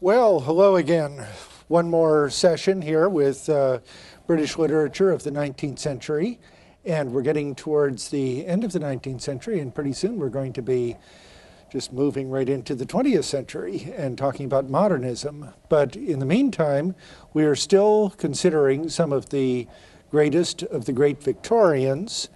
Well, hello again. One more session here with British literature of the 19th century. And we're getting towards the end of the 19th century, and pretty soon we're going to be just moving right into the 20th century and talking about modernism. But in the meantime, we are still considering some of the greatest of the great Victorians.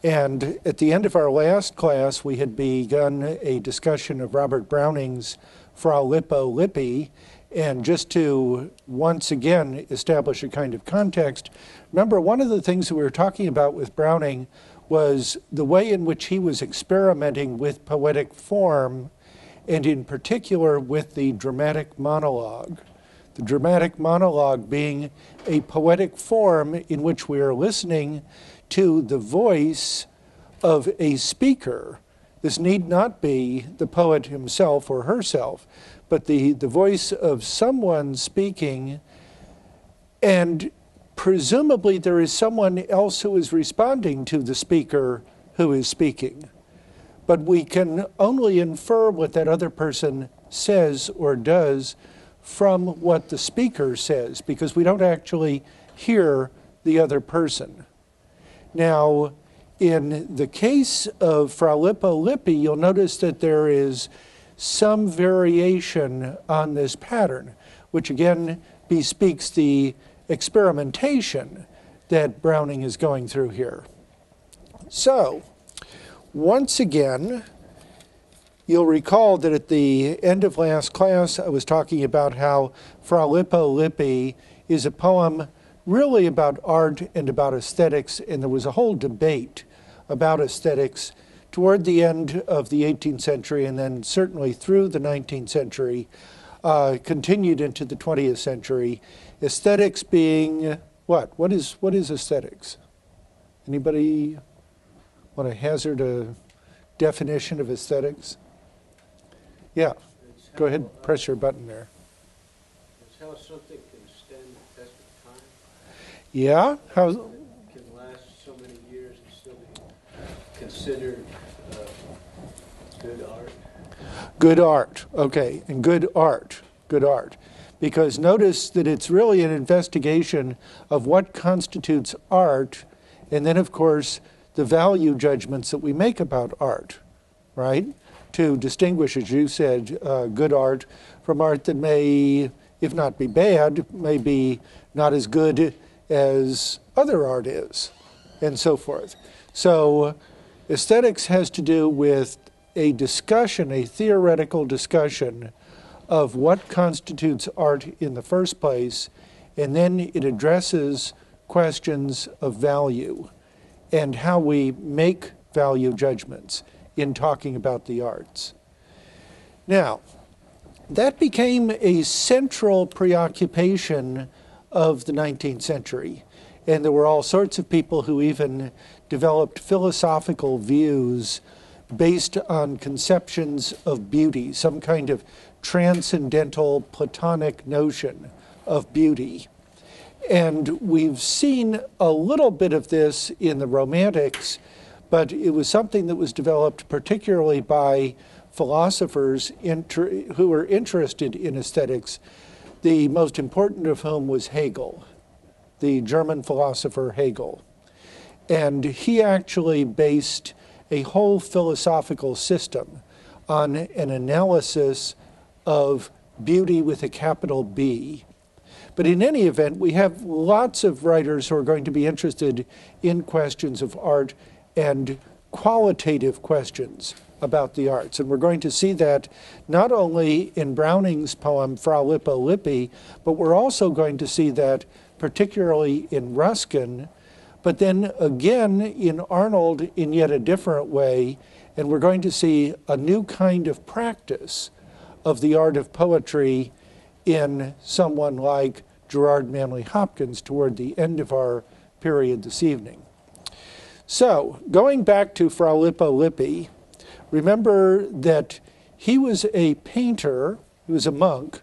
And at the end of our last class, we had begun a discussion of Robert Browning's Fra Lippo Lippi, and just to once again establish a kind of context, remember one of the things that we were talking about with Browning was the way in which he was experimenting with poetic form, and in particular with the dramatic monologue. The dramatic monologue being a poetic form in which we are listening to the voice of a speaker. This need not be the poet himself or herself, but the voice of someone speaking, and presumably there is someone else who is responding to the speaker who is speaking. But we can only infer what that other person says or does from what the speaker says, because we don't actually hear the other person. Now, in the case of Fra Lippo Lippi, you'll notice that there is some variation on this pattern, which again bespeaks the experimentation that Browning is going through here. So, once again, you'll recall that at the end of last class, I was talking about how Fra Lippo Lippi is a poem really about art and about aesthetics, and there was a whole debate about aesthetics toward the end of the 18th century, and then certainly through the 19th century, continued into the 20th century. Aesthetics being what? What is aesthetics? Anybody want to hazard a definition of aesthetics? Yeah, go ahead, press your button there. It's how something can stand the test of time. Yeah? How? Can last so many years and still be considered good art. Good art, okay, and good art. Because notice that it's really an investigation of what constitutes art, and then of course the value judgments that we make about art, right? To distinguish, as you said, good art from art that may, if not be bad, may be not as good as other art is, and so forth. So aesthetics has to do with a discussion, a theoretical discussion of what constitutes art in the first place, and then it addresses questions of value and how we make value judgments in talking about the arts. Now, that became a central preoccupation of the 19th century, and there were all sorts of people who even developed philosophical views based on conceptions of beauty, some kind of transcendental Platonic notion of beauty. And we've seen a little bit of this in the Romantics, but it was something that was developed particularly by philosophers who were interested in aesthetics, the most important of whom was Hegel, the German philosopher Hegel. And he actually based a whole philosophical system on an analysis of beauty with a capital B. But in any event, we have lots of writers who are going to be interested in questions of art and qualitative questions about the arts. And we're going to see that not only in Browning's poem Fra Lippo Lippi, but we're also going to see that particularly in Ruskin, but then again in Arnold in yet a different way, and we're going to see a new kind of practice of the art of poetry in someone like Gerard Manley Hopkins toward the end of our period this evening. So, going back to Fra Lippo Lippi, remember that he was a painter, he was a monk,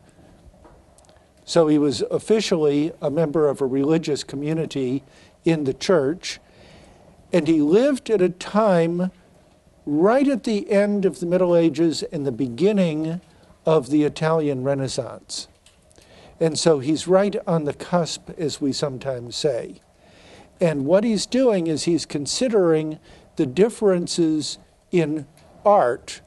so he was officially a member of a religious community in the church, and he lived at a time right at the end of the Middle Ages and the beginning of the Italian Renaissance. And so he's right on the cusp, as we sometimes say. And what he's doing is he's considering the differences in art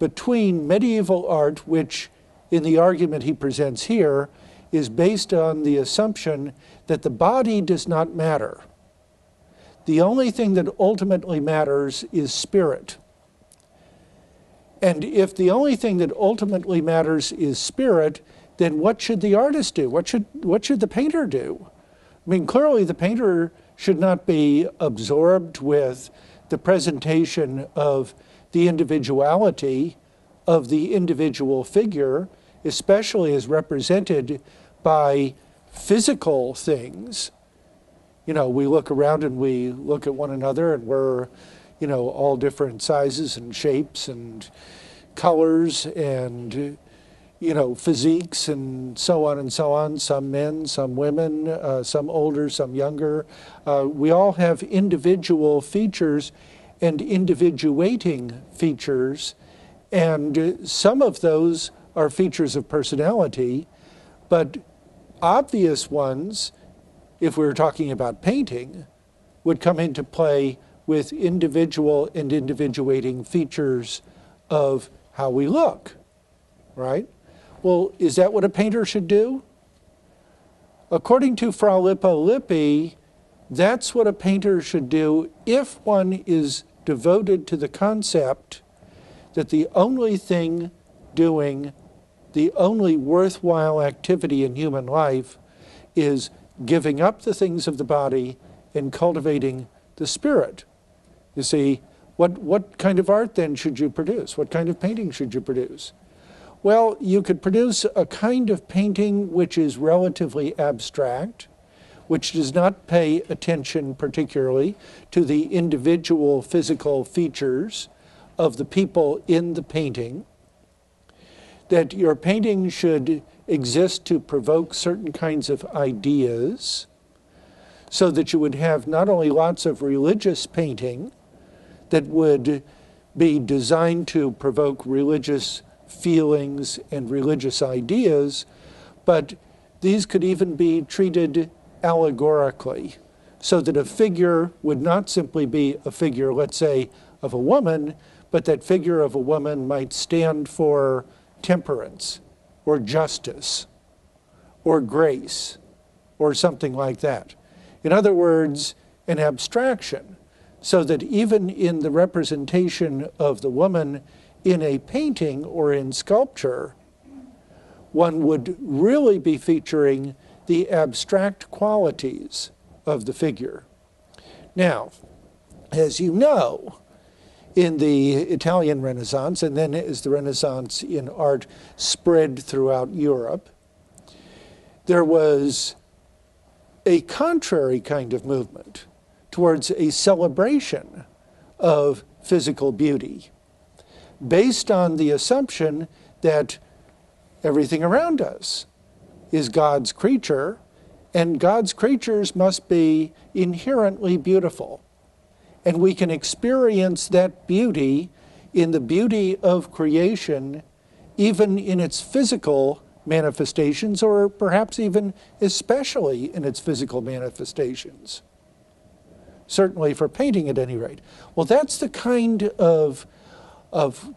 between medieval art, which in the argument he presents here is based on the assumption that the body does not matter. The only thing that ultimately matters is spirit. And if the only thing that ultimately matters is spirit, then what should the artist do? What should the painter do? I mean, clearly the painter should not be absorbed with the presentation of the individuality of the individual figure, especially as represented by physical things. You know, we look around and we look at one another and we're, you know, all different sizes and shapes and colors and, you know, physiques and so on and so on. Some men, some women, some older, some younger. We all have individual features and individuating features, and some of those are features of personality, but obvious ones, if we were talking about painting, would come into play with individual and individuating features of how we look, right? Well, is that what a painter should do? According to Fra Lippo Lippi, that's what a painter should do if one is devoted to the concept that the only thing doing, the only worthwhile activity in human life is giving up the things of the body and cultivating the spirit. You see, what kind of art then should you produce? What kind of painting should you produce? Well, you could produce a kind of painting which is relatively abstract, which does not pay attention particularly to the individual physical features of the people in the painting, that your painting should exist to provoke certain kinds of ideas, so that you would have not only lots of religious painting that would be designed to provoke religious feelings and religious ideas, but these could even be treated allegorically, so that a figure would not simply be a figure, let's say, of a woman, but that figure of a woman might stand for temperance or justice or grace or something like that. In other words, an abstraction, so that even in the representation of the woman in a painting or in sculpture, one would really be featuring the abstract qualities of the figure. Now, as you know, in the Italian Renaissance, and then as the Renaissance in art spread throughout Europe, there was a contrary kind of movement towards a celebration of physical beauty, based on the assumption that everything around us is God's creature, and God's creatures must be inherently beautiful. And we can experience that beauty in the beauty of creation, even in its physical manifestations, or perhaps even especially in its physical manifestations. Certainly for painting at any rate. Well, that's the kind of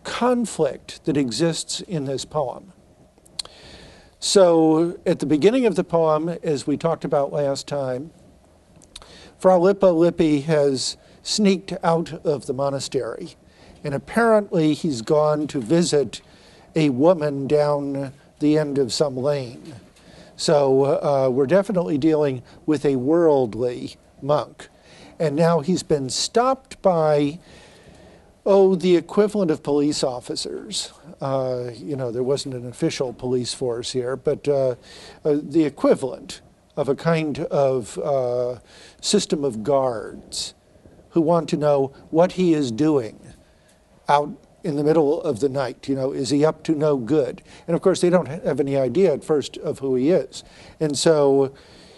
conflict that exists in this poem. So at the beginning of the poem, as we talked about last time, Fra Lippo Lippi has sneaked out of the monastery, and apparently he's gone to visit a woman down the end of some lane. So we're definitely dealing with a worldly monk. And now he's been stopped by, the equivalent of police officers. There wasn't an official police force here, but the equivalent of a kind of system of guards who want to know what he is doing out in the middle of the night. Is he up to no good? And of course, they don't have any idea at first of who he is. And so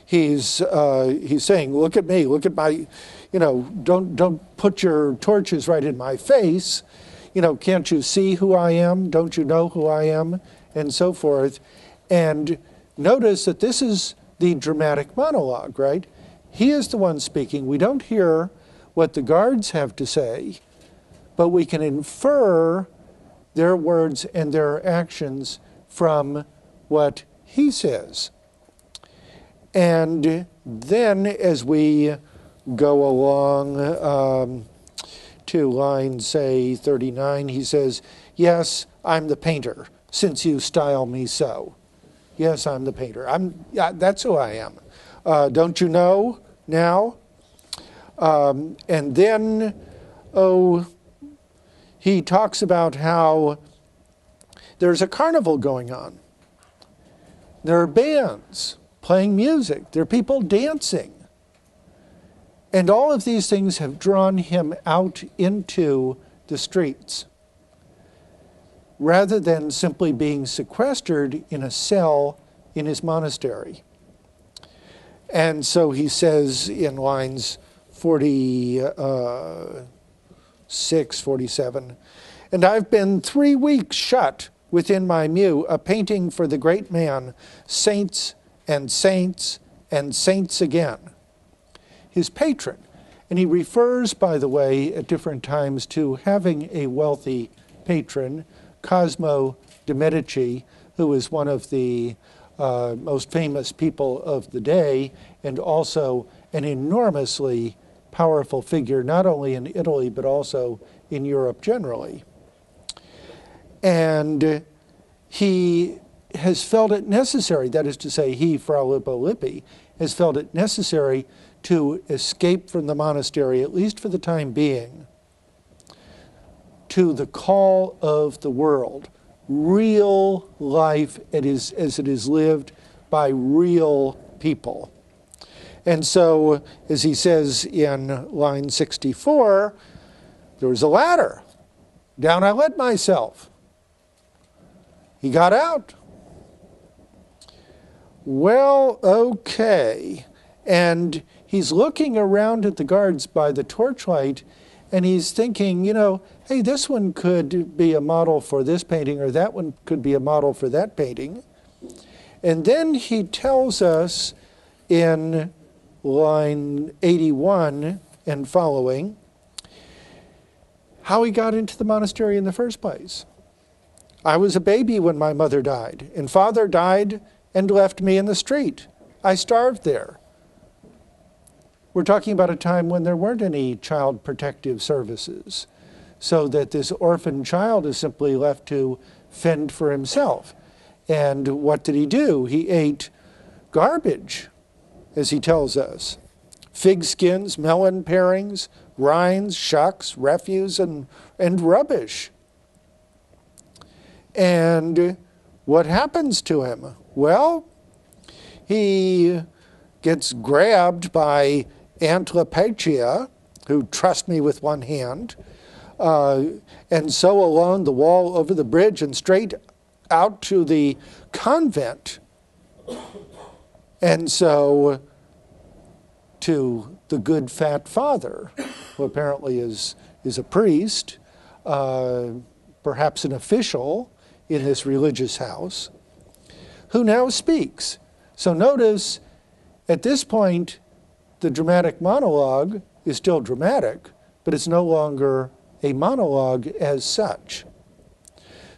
he's saying, look at me, look at my, don't put your torches right in my face. you know, can't you see who I am? Don't you know who I am? And so forth. And notice that this is the dramatic monologue, right? He is the one speaking. We don't hear what the guards have to say, but we can infer their words and their actions from what he says. And then as we go along to line, say, 39, he says, yes, I'm the painter, since you style me so. Yes, I'm the painter. That's who I am. Don't you know now? And then, he talks about how there's a carnival going on. There are bands playing music. There are people dancing. And all of these things have drawn him out into the streets, rather than simply being sequestered in a cell in his monastery. And so he says in lines 46, 47, and I've been 3 weeks shut within my mew, a painting for the great man, saints and saints and saints again, his patron. And he refers, by the way, at different times to having a wealthy patron, Cosmo de' Medici, who was one of the most famous people of the day, and also an enormously powerful figure, not only in Italy, but also in Europe generally. And he has felt it necessary, that is to say, he, Fra Lippo Lippi, has felt it necessary to escape from the monastery, at least for the time being, to the call of the world, real life as it is lived by real people. And so, as he says in line 64, there was a ladder. Down I let myself. He got out. Well, okay. And he's looking around at the guards by the torchlight, and he's thinking, you know, hey, this one could be a model for this painting, or that one could be a model for that painting. And then he tells us in line 81 and following how he got into the monastery in the first place. I was a baby when my mother died, and father died and left me in the street. I starved there. We're talking about a time when there weren't any child protective services, so that this orphan child is simply left to fend for himself. And what did he do? He ate garbage, as he tells us. Fig skins, melon parings, rinds, shucks, refuse, and rubbish. And what happens to him? Well, he gets grabbed by Aunt Lepecia, who trussed me with one hand, and so along the wall over the bridge and straight out to the convent. And so to the good fat father, who apparently is a priest, perhaps an official in this religious house, who now speaks. So notice, at this point, the dramatic monologue is still dramatic, but it's no longer a monologue as such.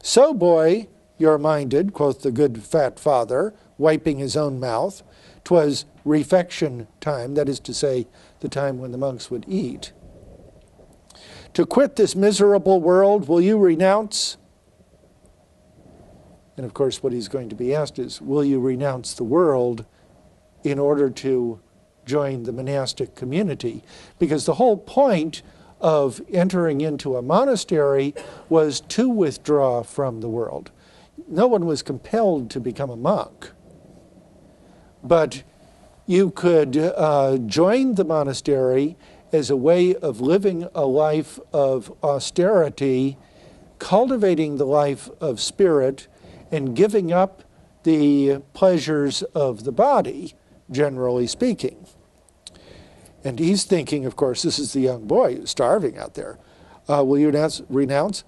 So, boy, you're minded, quoth the good fat father, wiping his own mouth. 'Twas refection time, that is to say, the time when the monks would eat. To quit this miserable world, will you renounce? And of course, what he's going to be asked is, will you renounce the world in order to join the monastic community? Because the whole point of entering into a monastery was to withdraw from the world. No one was compelled to become a monk. But you could join the monastery as a way of living a life of austerity, cultivating the life of spirit, and giving up the pleasures of the body, generally speaking. And he's thinking, of course, this is the young boy who's starving out there. Will you renounce?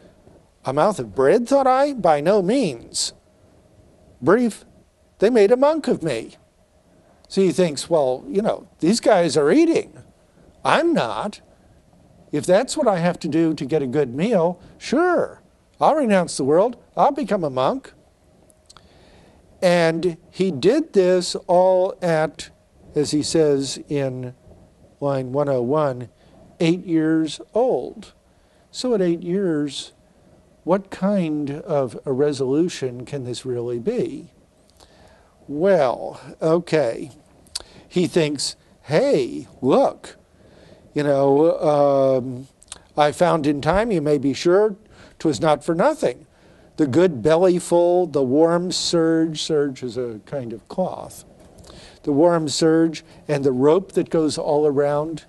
A mouth of bread, thought I? By no means. Brief, they made a monk of me. So he thinks, well, you know, these guys are eating. I'm not. If that's what I have to do to get a good meal, sure, I'll renounce the world. I'll become a monk. And he did this all at, as he says in line 101, 8 years old. So at 8 years, what kind of a resolution can this really be? Well, okay. He thinks, hey, look, you know, I found in time, you may be sure, 'twas not for nothing. The good bellyful, the warm serge is a kind of cloth, the warm serge, and the rope that goes all around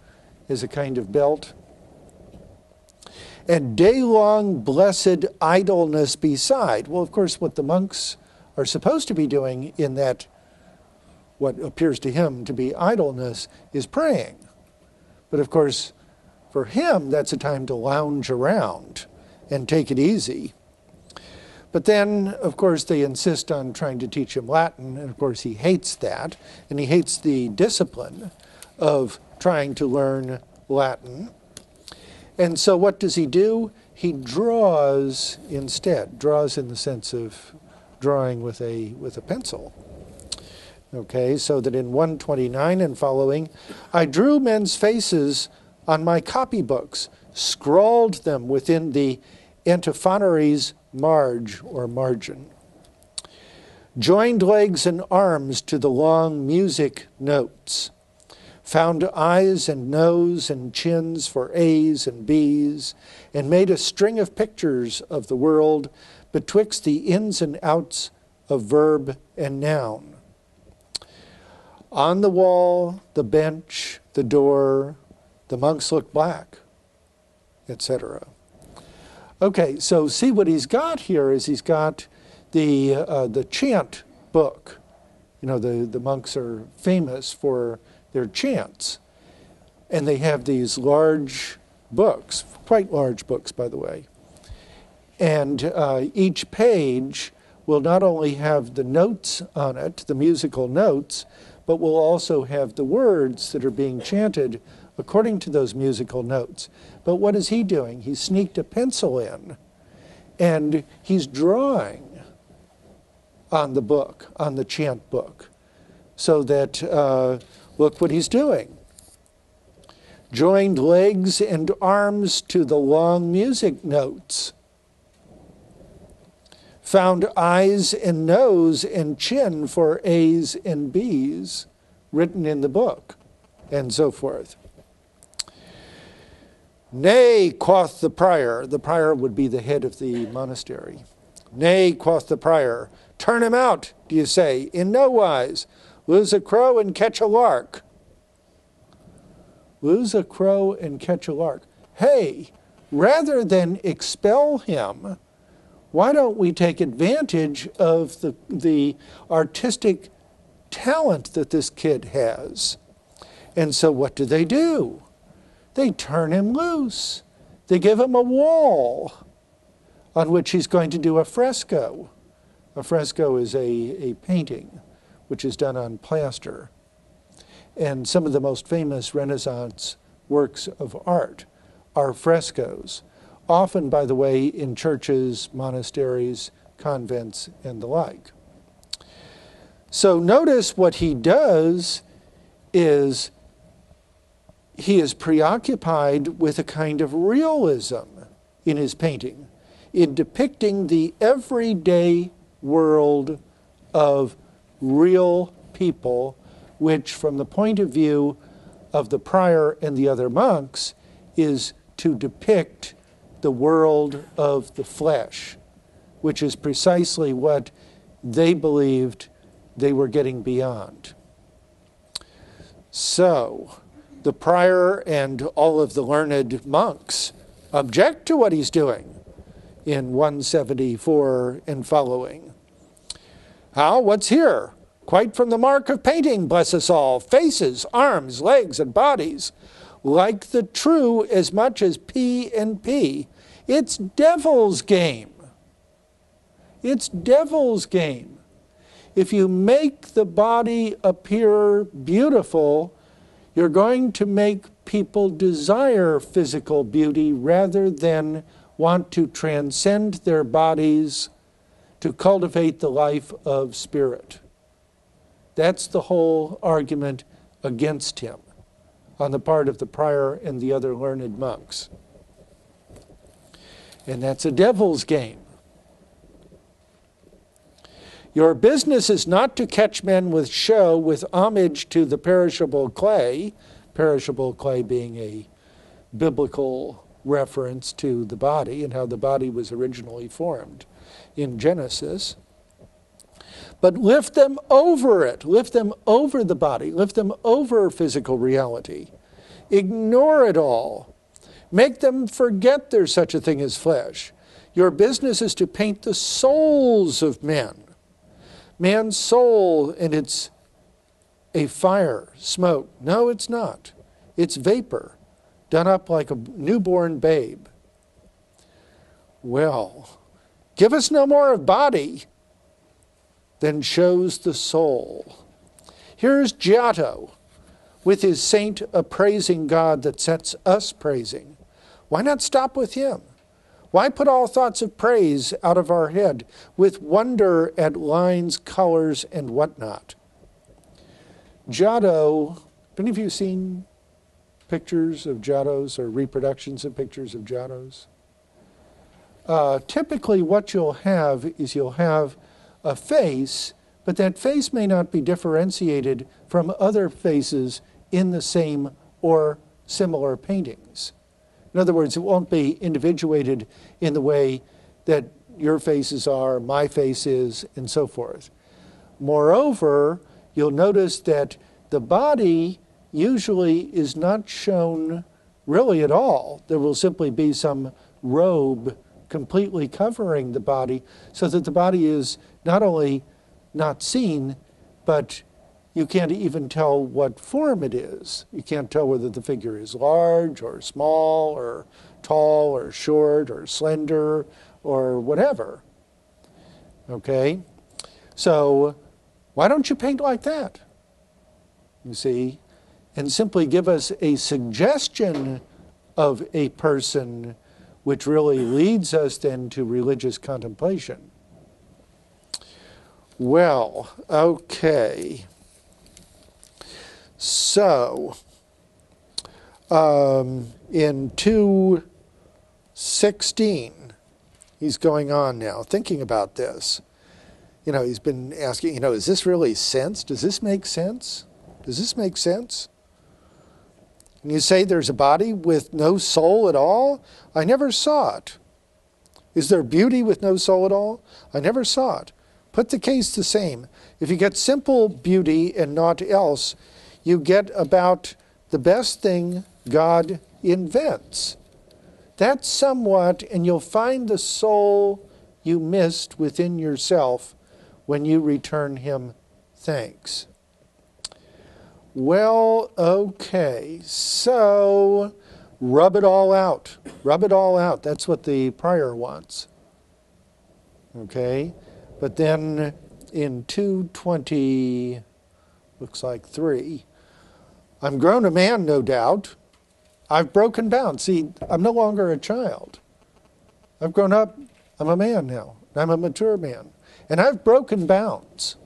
is a kind of belt. And day-long blessed idleness beside. Well, of course, what the monks are supposed to be doing in that, what appears to him to be idleness, is praying. But of course, for him, that's a time to lounge around and take it easy. But then, of course, they insist on trying to teach him Latin, and of course he hates that, and he hates the discipline of trying to learn Latin. And so what does he do? He draws instead, draws in the sense of drawing with a pencil. Okay, so that in 129 and following, I drew men's faces on my copybooks, scrawled them within the antiphonary's marge or margin, joined legs and arms to the long music notes, found eyes and nose and chins for A's and B's, and made a string of pictures of the world betwixt the ins and outs of verb and noun. On the wall, the bench, the door, the monks look black, etc. Okay, so see what he's got here is he's got the Chant Book. You know, the monks are famous for their chants. And they have these large books, quite large books, by the way. And each page will not only have the notes on it, the musical notes, but will also have the words that are being chanted according to those musical notes. But what is he doing? He sneaked a pencil in, and he's drawing on the book, on the Chant Book, so that, look what he's doing. Joined legs and arms to the long music notes. Found eyes and nose and chin for A's and B's written in the book, and so forth. Nay, quoth the prior. The prior would be the head of the monastery. Nay, quoth the prior. Turn him out, do you say? In no wise. Lose a crow and catch a lark. Lose a crow and catch a lark. Hey, rather than expel him, why don't we take advantage of the artistic talent that this kid has? And so what do? They turn him loose. They give him a wall on which he's going to do a fresco. A fresco is a painting which is done on plaster. And some of the most famous Renaissance works of art are frescoes, often, by the way, in churches, monasteries, convents, and the like. So notice what he does is he is preoccupied with a kind of realism in his painting, in depicting the everyday world of real people, which from the point of view of the prior and the other monks is to depict the world of the flesh, which is precisely what they believed they were getting beyond. So the prior and all of the learned monks object to what he's doing in 174 and following. How? What's here? Quite from the mark of painting, bless us all, faces, arms, legs, and bodies, like the true as much as P and P, It's devil's game. It's devil's game. If you make the body appear beautiful, you're going to make people desire physical beauty rather than want to transcend their bodies to cultivate the life of spirit. That's the whole argument against him on the part of the prior and the other learned monks. And that's a devil's game. Your business is not to catch men with show, with homage to the perishable clay being a biblical reference to the body and how the body was originally formed in Genesis. But lift them over it, lift them over the body, lift them over physical reality. Ignore it all. Make them forget there's such a thing as flesh. Your business is to paint the souls of men. Man's soul, and it's a fire, smoke. No, it's not. It's vapor, done up like a newborn babe. Well, give us no more of body than shows the soul. Here's Giotto with his saint appraising God that sets us praising. Why not stop with him? Why put all thoughts of praise out of our head with wonder at lines, colors, and whatnot? Giotto, have any of you seen pictures of Giottos or reproductions of pictures of Giottos? Typically what you'll have is you'll have a face, but that face may not be differentiated from other faces in the same or similar paintings. In other words, it won't be individuated in the way that your faces are, my face is, and so forth. Moreover, you'll notice that the body usually is not shown really at all. There will simply be some robe completely covering the body so that the body is not only not seen, but you can't even tell what form it is. You can't tell whether the figure is large or small or tall or short or slender or whatever. Okay? So why don't you paint like that? You see? And simply give us a suggestion of a person which really leads us then to religious contemplation. Well, okay. So, in 2:16, he's going on now, thinking about this. You know, he's been asking, is this really sense? Does this make sense? Does this make sense? And you say there's a body with no soul at all? I never saw it. Is there beauty with no soul at all? I never saw it. Put the case the same. If you get simple beauty and naught else, you get about the best thing God invents. That's somewhat, and you'll find the soul you missed within yourself when you return him thanks. Well, okay, so rub it all out. Rub it all out. That's what the prior wants. Okay, but then in 2:20, looks like 3, I'm grown a man, no doubt. I've broken bounds. See, I'm no longer a child. I've grown up. I'm a man now. I'm a mature man. And I've broken bounds.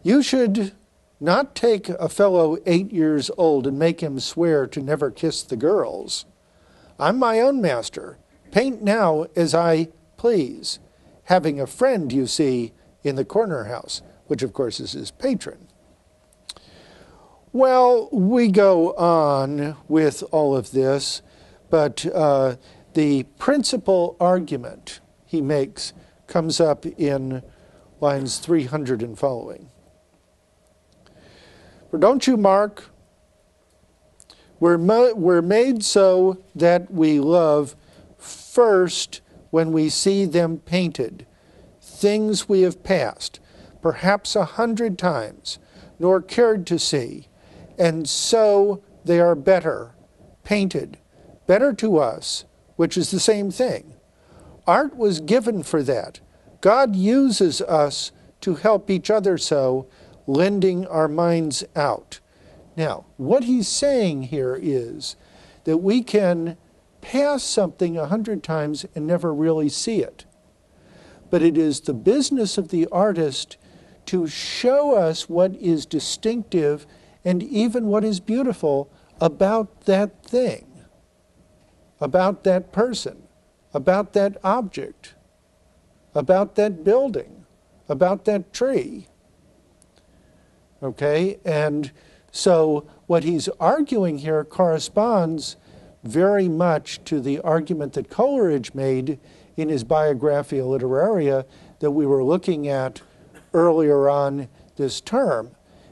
You should not take a fellow 8 years old and make him swear to never kiss the girls. I'm my own master. Paint now as I please. Having a friend, you see, in the corner house, which of course is his patron. Well, we go on with all of this, but the principal argument he makes comes up in lines 300 and following. For don't you mark, we're made so that we love first when we see them painted, things we have passed, perhaps 100 times, nor cared to see, and so they are better, painted, better to us, which is the same thing. Art was given for that. God uses us to help each other so, lending our minds out. Now, what he's saying here is that we can pass something 100 times and never really see it. But it is the business of the artist to show us what is distinctive and even what is beautiful about that thing, about that person, about that object, about that building, about that tree. Okay? And so what he's arguing here corresponds very much to the argument that Coleridge made in his Biographia Literaria that we were looking at earlier on this term.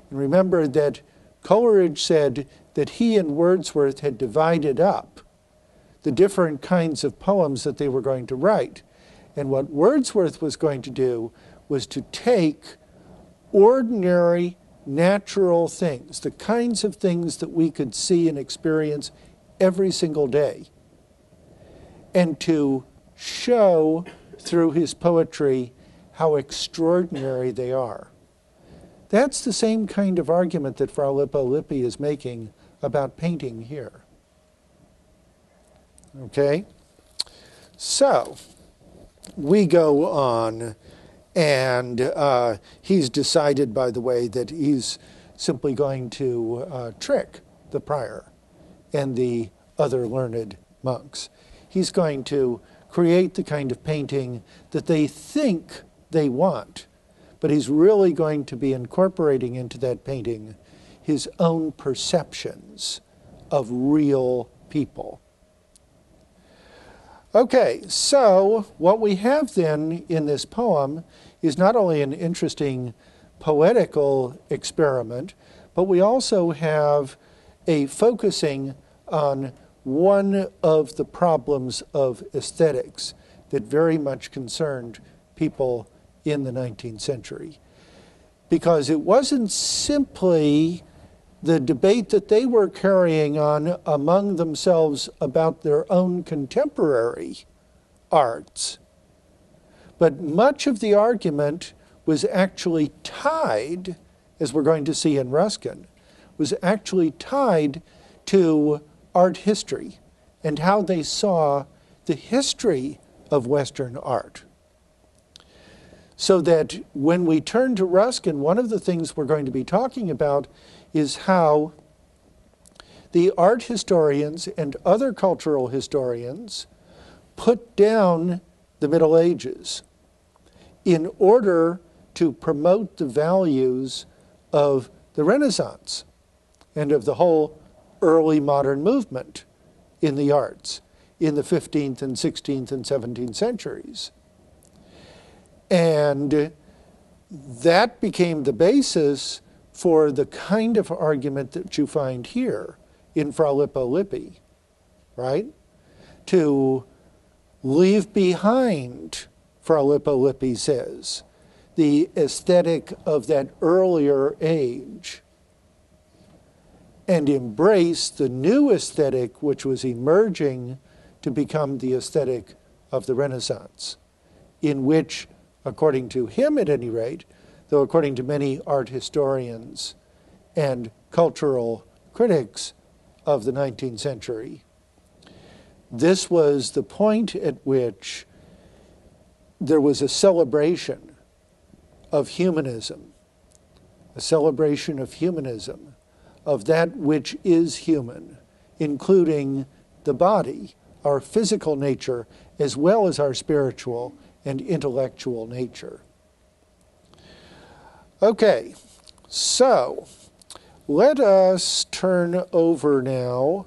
And remember that Coleridge said that he and Wordsworth had divided up the different kinds of poems that they were going to write. And what Wordsworth was going to do was to take ordinary, natural things, the kinds of things that we could see and experience every single day, and to show through his poetry how extraordinary they are. That's the same kind of argument that Fra Lippo Lippi is making about painting here. Okay? So, we go on, and he's decided, by the way, that he's simply going to trick the prior and the other learned monks. He's going to create the kind of painting that they think they want, but he's really going to be incorporating into that painting his own perceptions of real people. Okay, so what we have then in this poem is not only an interesting poetical experiment, but we also have a focusing on one of the problems of aesthetics that very much concerned people in the 19th century. Because it wasn't simply the debate that they were carrying on among themselves about their own contemporary arts, but much of the argument was actually tied, as we're going to see in Ruskin, was actually tied to art history and how they saw the history of Western art. So that when we turn to Ruskin, one of the things we're going to be talking about is how the art historians and other cultural historians put down the Middle Ages in order to promote the values of the Renaissance and of the whole early modern movement in the arts in the 15th and 16th and 17th centuries. And that became the basis for the kind of argument that you find here in Fra Lippo Lippi, right? To leave behind, Fra Lippo Lippi says, the aesthetic of that earlier age and embrace the new aesthetic which was emerging to become the aesthetic of the Renaissance, in which, according to him at any rate, though according to many art historians and cultural critics of the 19th century, this was the point at which there was a celebration of humanism, a celebration of humanism, of that which is human, including the body, our physical nature, as well as our spiritual and intellectual nature. Okay, so let us turn over now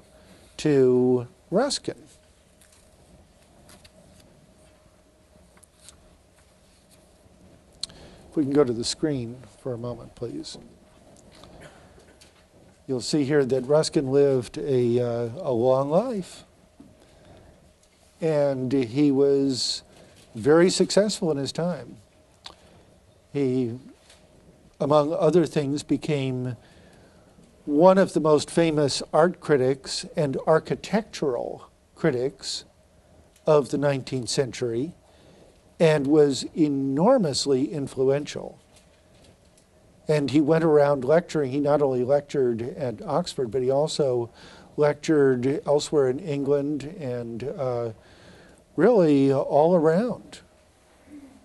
to Ruskin. If we can go to the screen for a moment, please. You'll see here that Ruskin lived a long life, and he was very successful in his time. He, among other things, became one of the most famous art critics and architectural critics of the 19th century and was enormously influential. And he went around lecturing. He not only lectured at Oxford, but he also lectured elsewhere in England and really all around,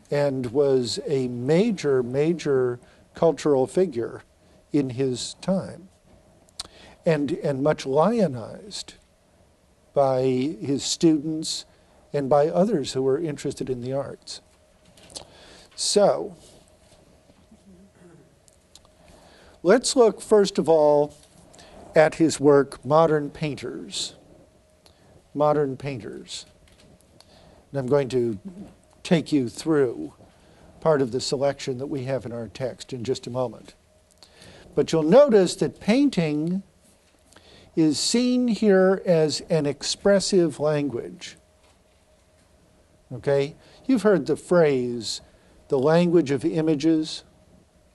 and was a major, major cultural figure in his time, and much lionized by his students and by others who were interested in the arts. So, let's look first of all at his work, Modern Painters. Modern Painters. And I'm going to take you through part of the selection that we have in our text in just a moment. But you'll notice that painting is seen here as an expressive language. Okay? You've heard the phrase, the language of images.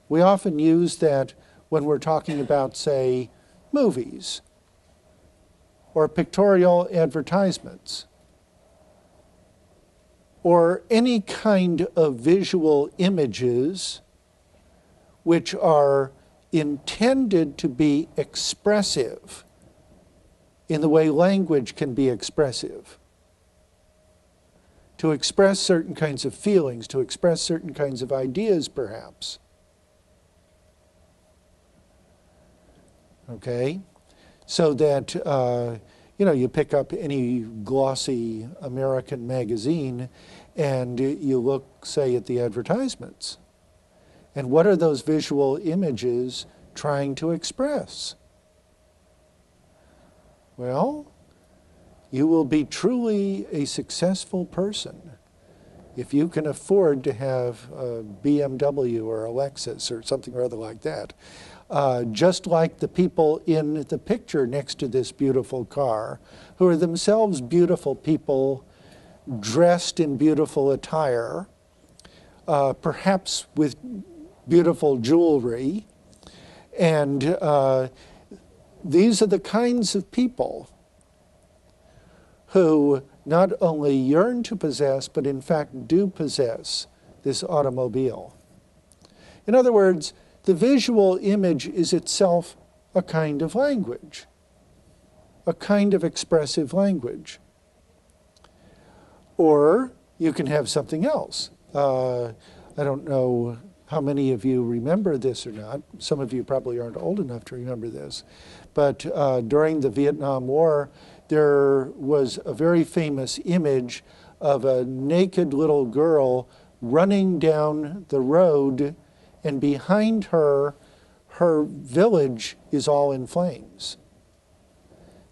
We often use that when we're talking about, say, movies or pictorial advertisements or any kind of visual images which are intended to be expressive in the way language can be expressive. To express certain kinds of feelings, to express certain kinds of ideas, perhaps. Okay? So that, you pick up any glossy American magazine and you look, say, at the advertisements. And what are those visual images trying to express? Well, you will be truly a successful person if you can afford to have a BMW or a Lexus or something or other like that. Just like the people in the picture next to this beautiful car, who are themselves beautiful people dressed in beautiful attire, perhaps with beautiful jewelry. And these are the kinds of people who not only yearn to possess, but in fact do possess this automobile. In other words, the visual image is itself a kind of language, a kind of expressive language. Or you can have something else. I don't know how many of you remember this or not. Some of you probably aren't old enough to remember this. But during the Vietnam War, there was a very famous image of a naked little girl running down the road, and behind her, her village is all in flames.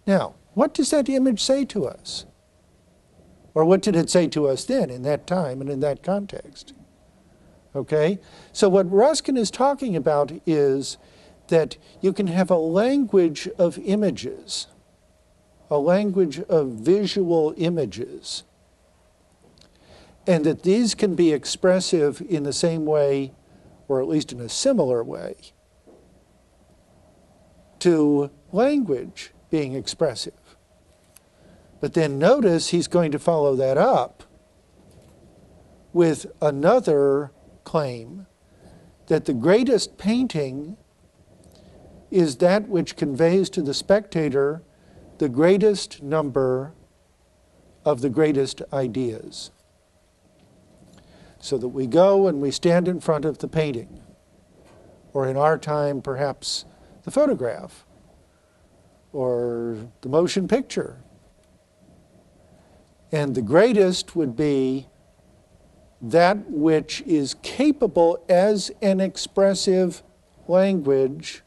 Now, what does that image say to us? Or what did it say to us then, in that time and in that context? Okay? So what Ruskin is talking about is that you can have a language of images, a language of visual images, and that these can be expressive in the same way, or at least in a similar way, to language being expressive. But then notice he's going to follow that up with another claim that the greatest painting is that which conveys to the spectator the greatest number of the greatest ideas. So that we go and we stand in front of the painting, or in our time, perhaps the photograph, or the motion picture. And the greatest would be that which is capable as an expressive language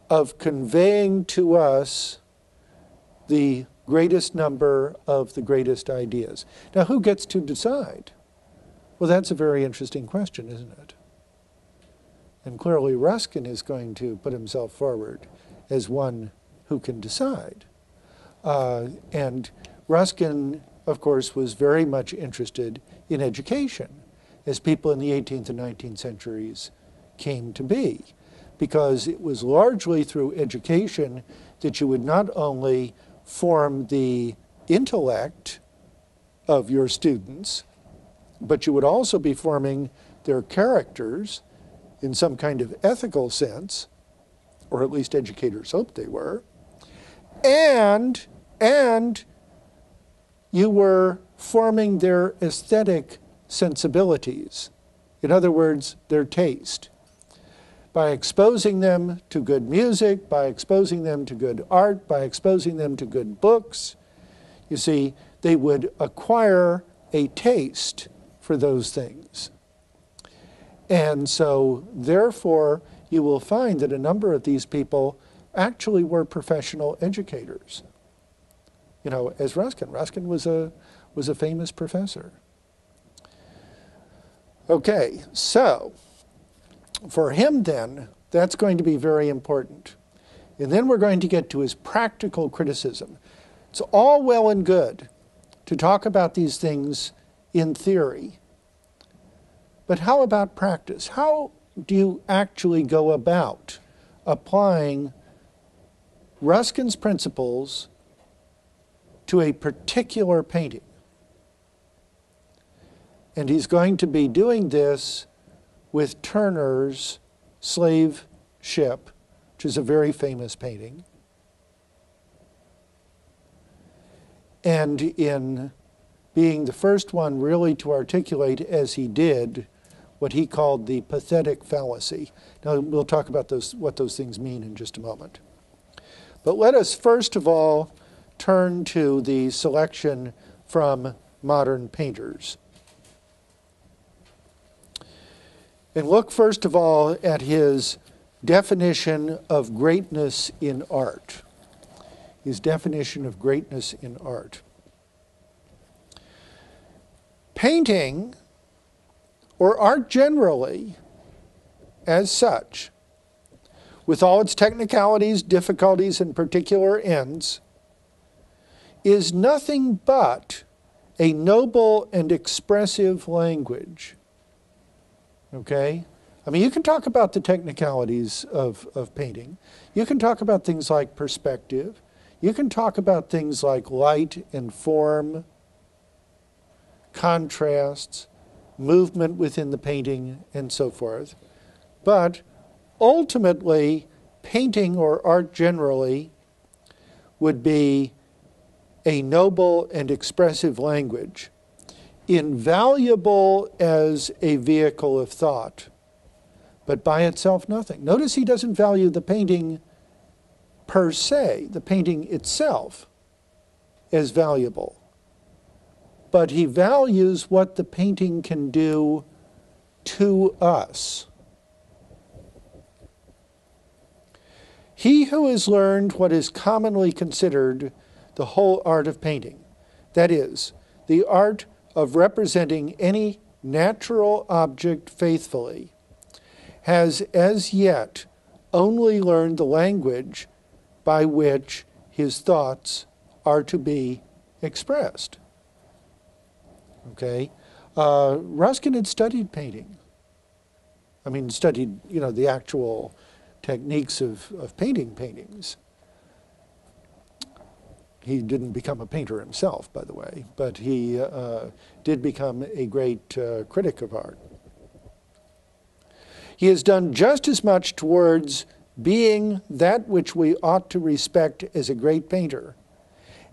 of conveying to us the greatest number of the greatest ideas. Now, who gets to decide? Well, that's a very interesting question, isn't it? And clearly Ruskin is going to put himself forward as one who can decide. And Ruskin, of course, was very much interested in education, as people in the 18th and 19th centuries came to be, because it was largely through education that you would not only form the intellect of your students, but you would also be forming their characters in some kind of ethical sense, or at least educators hoped they were, and you were forming their aesthetic sensibilities. In other words, their taste. By exposing them to good music, by exposing them to good art, by exposing them to good books, you see, they would acquire a taste for those things. And so, therefore, you will find that a number of these people actually were professional educators. You know, as Ruskin. Ruskin was a famous professor. Okay, so for him then, that's going to be very important. And then we're going to get to his practical criticism. It's all well and good to talk about these things in theory. But how about practice? How do you actually go about applying Ruskin's principles to a particular painting? And he's going to be doing this with Turner's Slave Ship, which is a very famous painting. And in being the first one really to articulate, as he did, what he called the pathetic fallacy. Now, we'll talk about what those things mean in just a moment. But let us first of all turn to the selection from modern painters. And look first of all at his definition of greatness in art. His definition of greatness in art. Painting, or art generally, as such, with all its technicalities, difficulties, and particular ends, is nothing but a noble and expressive language. Okay? I mean, you can talk about the technicalities of painting. You can talk about things like perspective. You can talk about things like light and form, contrasts, movement within the painting, and so forth. But ultimately, painting or art generally would be a noble and expressive language, invaluable as a vehicle of thought, but by itself nothing. Notice he doesn't value the painting per se, the painting itself, as valuable. But he values what the painting can do to us. He who has learned what is commonly considered the whole art of painting, that is, the art of representing any natural object faithfully, has as yet only learned the language by which his thoughts are to be expressed. Okay? Ruskin had studied painting. I mean, studied, the actual techniques of painting paintings. He didn't become a painter himself, by the way, but he did become a great critic of art. He has done just as much towards being that which we ought to respect as a great painter,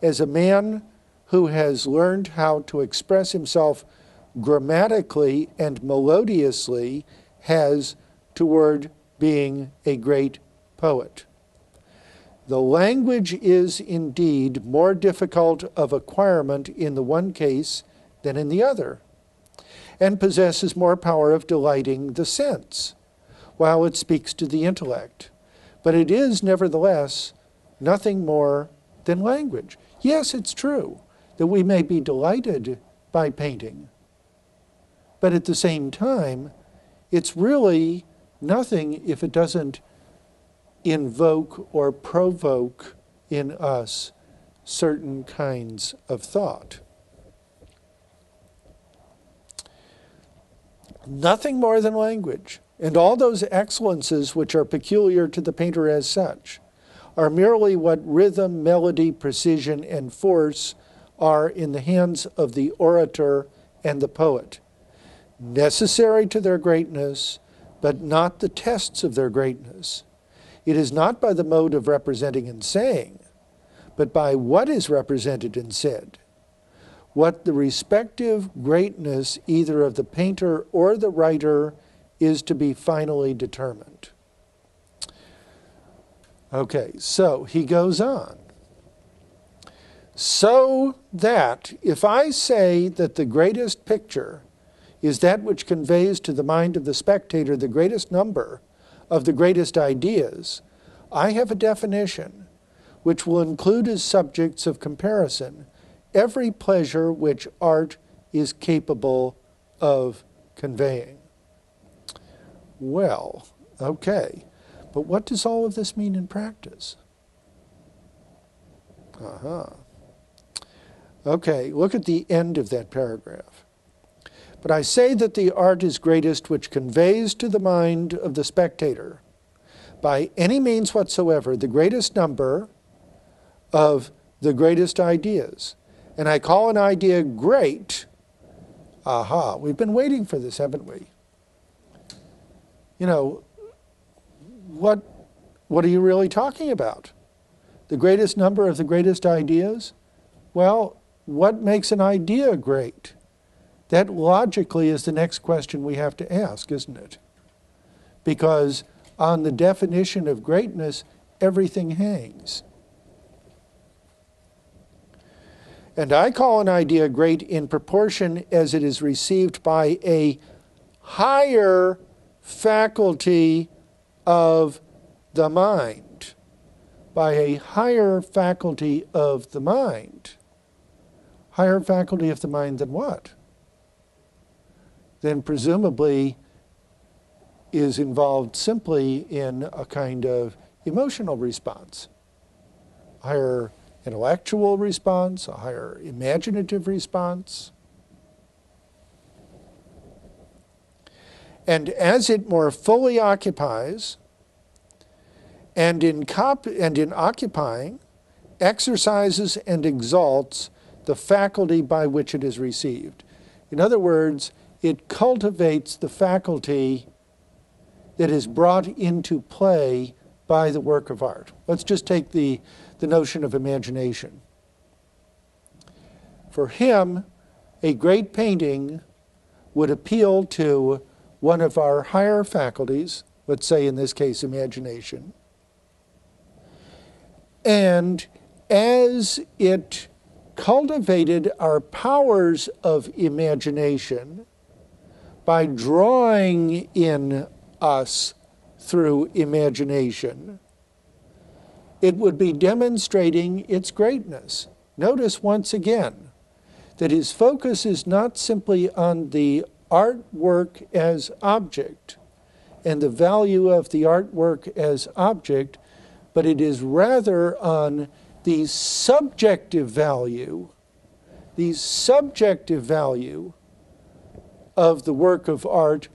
as a man who has learned how to express himself grammatically and melodiously has toward being a great poet. The language is indeed more difficult of acquirement in the one case than in the other, and possesses more power of delighting the sense, while it speaks to the intellect. But it is, nevertheless, nothing more than language. Yes, it's true that we may be delighted by painting, but at the same time, it's really nothing if it doesn't invoke or provoke in us certain kinds of thought. Nothing more than language. And all those excellences which are peculiar to the painter as such are merely what rhythm, melody, precision, and force are in the hands of the orator and the poet, necessary to their greatness, but not the tests of their greatness. It is not by the mode of representing and saying, but by what is represented and said, what the respective greatness either of the painter or the writer is to be finally determined. Okay, so he goes on. So that if I say that the greatest picture is that which conveys to the mind of the spectator the greatest number of the greatest ideas, I have a definition which will include as subjects of comparison every pleasure which art is capable of conveying. Well, okay, but what does all of this mean in practice? Okay, look at the end of that paragraph. But I say that the art is greatest which conveys to the mind of the spectator, by any means whatsoever, the greatest number of the greatest ideas. And I call an idea great. Aha, we've been waiting for this, haven't we? You know, what are you really talking about? The greatest number of the greatest ideas? Well, what makes an idea great? That logically is the next question we have to ask, isn't it? Because on the definition of greatness, everything hangs. And I call an idea great in proportion as it is received by a higher faculty of the mind. By a higher faculty of the mind. Higher faculty of the mind than what? Then presumably is involved simply in a kind of emotional response. Higher intellectual response, a higher imaginative response. And as it more fully occupies, and in occupying, exercises and exalts the faculty by which it is received. In other words, it cultivates the faculty that is brought into play by the work of art. Let's just take the notion of imagination. For him, a great painting would appeal to one of our higher faculties, let's say in this case imagination, and as it cultivated our powers of imagination by drawing in us through imagination, it would be demonstrating its greatness. Notice once again that his focus is not simply on the artwork as object and the value of the artwork as object, but it is rather on the subjective value of the work of art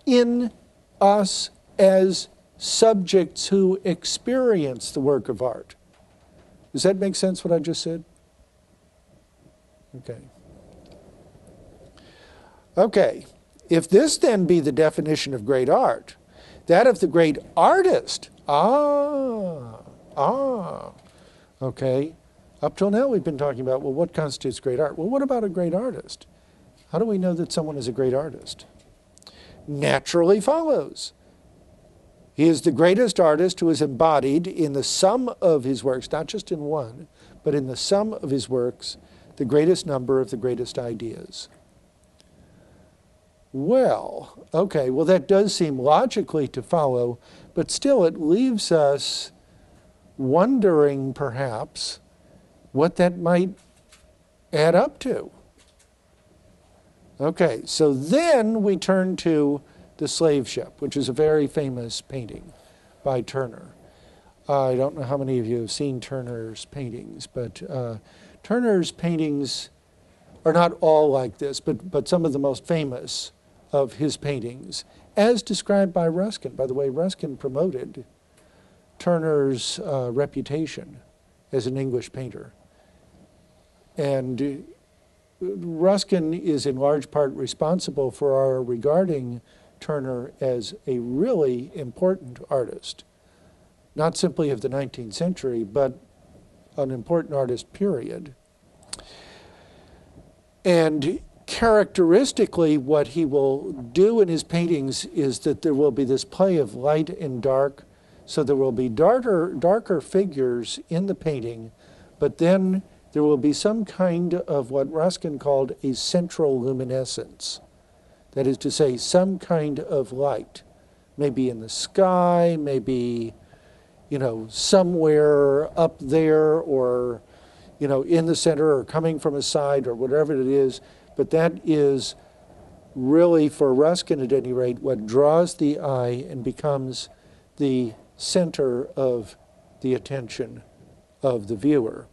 in us as subjects who experience the work of art. Does that make sense, what I just said? Okay. Okay. If this then be the definition of great art, that of the great artist, okay. Up till now we've been talking about, well, what constitutes great art? Well, what about a great artist? How do we know that someone is a great artist? Naturally follows. He is the greatest artist who is embodied in the sum of his works, not just in one, but in the sum of his works, the greatest number of the greatest ideas. Well, okay, well that does seem logically to follow, but still it leaves us wondering perhaps what that might add up to. Okay, so then we turn to The Slave Ship, which is a very famous painting by Turner. I don't know how many of you have seen Turner's paintings, but Turner's paintings are not all like this, but some of the most famous of his paintings, as described by Ruskin. By the way, Ruskin promoted Turner's reputation as an English painter. And Ruskin is in large part responsible for our regarding Turner as a really important artist, not simply of the 19th century, but an important artist, period. And characteristically, what he will do in his paintings is that there will be this play of light and dark. So there will be darker figures in the painting, but then there will be some kind of what Ruskin called a central luminescence. That is to say, some kind of light, maybe in the sky, maybe, somewhere up there, or, in the center, or coming from a side, or whatever it is. But that is really, for Ruskin at any rate, what draws the eye and becomes the center of the attention of the viewer.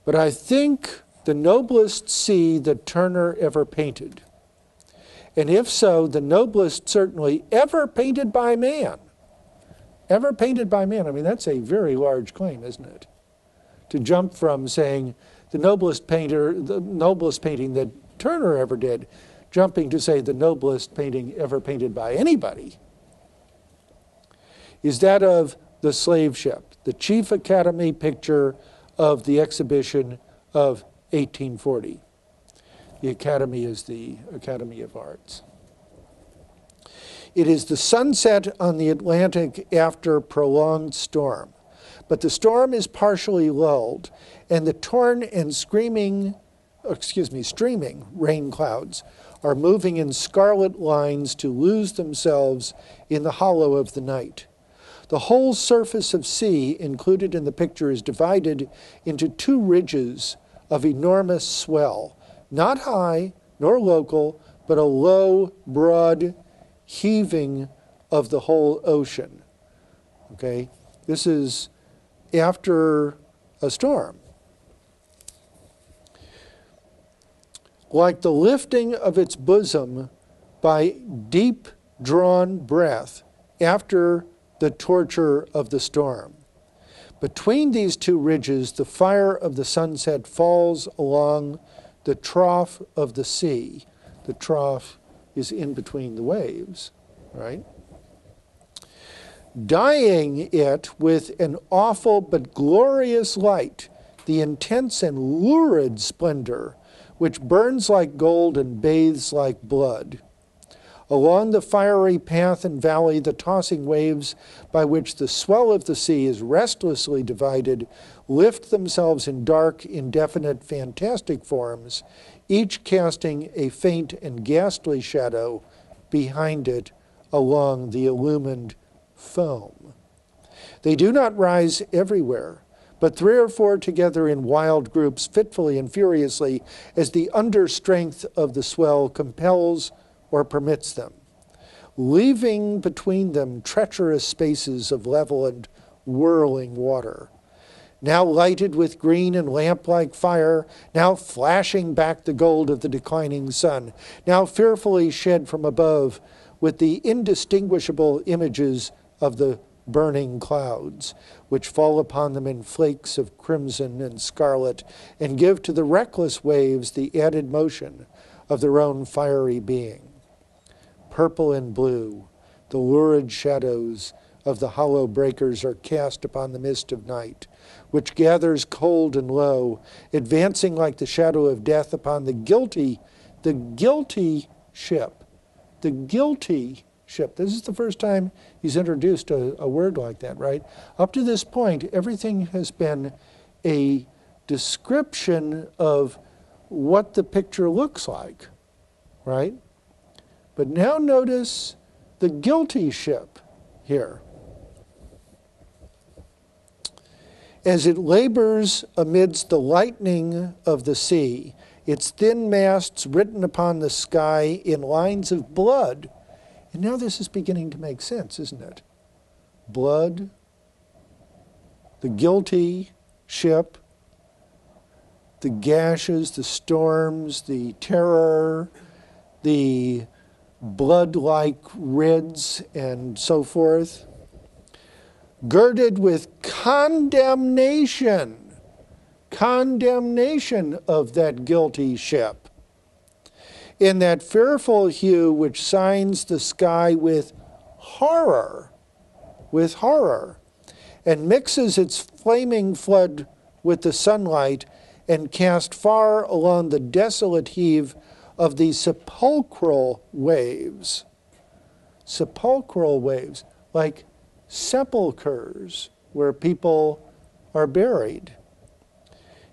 But I think the noblest sea that Turner ever painted, and if so, the noblest certainly ever painted by man. Ever painted by man. I mean, that's a very large claim, isn't it? To jump from saying the noblest painting that Turner ever did, jumping to say the noblest painting ever painted by anybody, is that of The Slave Ship, the chief Academy picture of the exhibition of 1840. The Academy is the Academy of Arts. It is the sunset on the Atlantic after prolonged storm, but the storm is partially lulled, and the torn and streaming rain clouds are moving in scarlet lines to lose themselves in the hollow of the night. The whole surface of sea included in the picture is divided into two ridges of enormous swell, not high nor local, but a low, broad heaving of the whole ocean. Okay? This is after a storm. Like the lifting of its bosom by deep drawn breath after the torture of the storm. Between these two ridges, the fire of the sunset falls along the trough of the sea. The trough is in between the waves, right? Dyeing it with an awful but glorious light, the intense and lurid splendor, which burns like gold and bathes like blood. Along the fiery path and valley, the tossing waves by which the swell of the sea is restlessly divided lift themselves in dark, indefinite, fantastic forms, each casting a faint and ghastly shadow behind it along the illumined foam. They do not rise everywhere, but 3 or 4 together in wild groups, fitfully and furiously, as the understrength of the swell compels or permits them, leaving between them treacherous spaces of level and whirling water, now lighted with green and lamp-like fire, now flashing back the gold of the declining sun, now fearfully shed from above with the indistinguishable images of the burning clouds, which fall upon them in flakes of crimson and scarlet, and give to the reckless waves the added motion of their own fiery being. Purple and blue, the lurid shadows of the hollow breakers are cast upon the mist of night, which gathers cold and low, advancing like the shadow of death upon the guilty ship. The guilty ship. This is the first time he's introduced a word like that, right? Up to this point, everything has been a description of what the picture looks like, right? But now notice the guilty ship here. As it labors amidst the lightning of the sea, its thin masts written upon the sky in lines of blood. And now this is beginning to make sense, isn't it? Blood, the guilty ship, the gashes, the storms, the terror, the blood-like rids, and so forth, girded with condemnation, condemnation of that guilty ship, in that fearful hue which signs the sky with horror, and mixes its flaming flood with the sunlight and cast far along the desolate heave of the sepulchral waves. Sepulchral waves, like sepulchres where people are buried.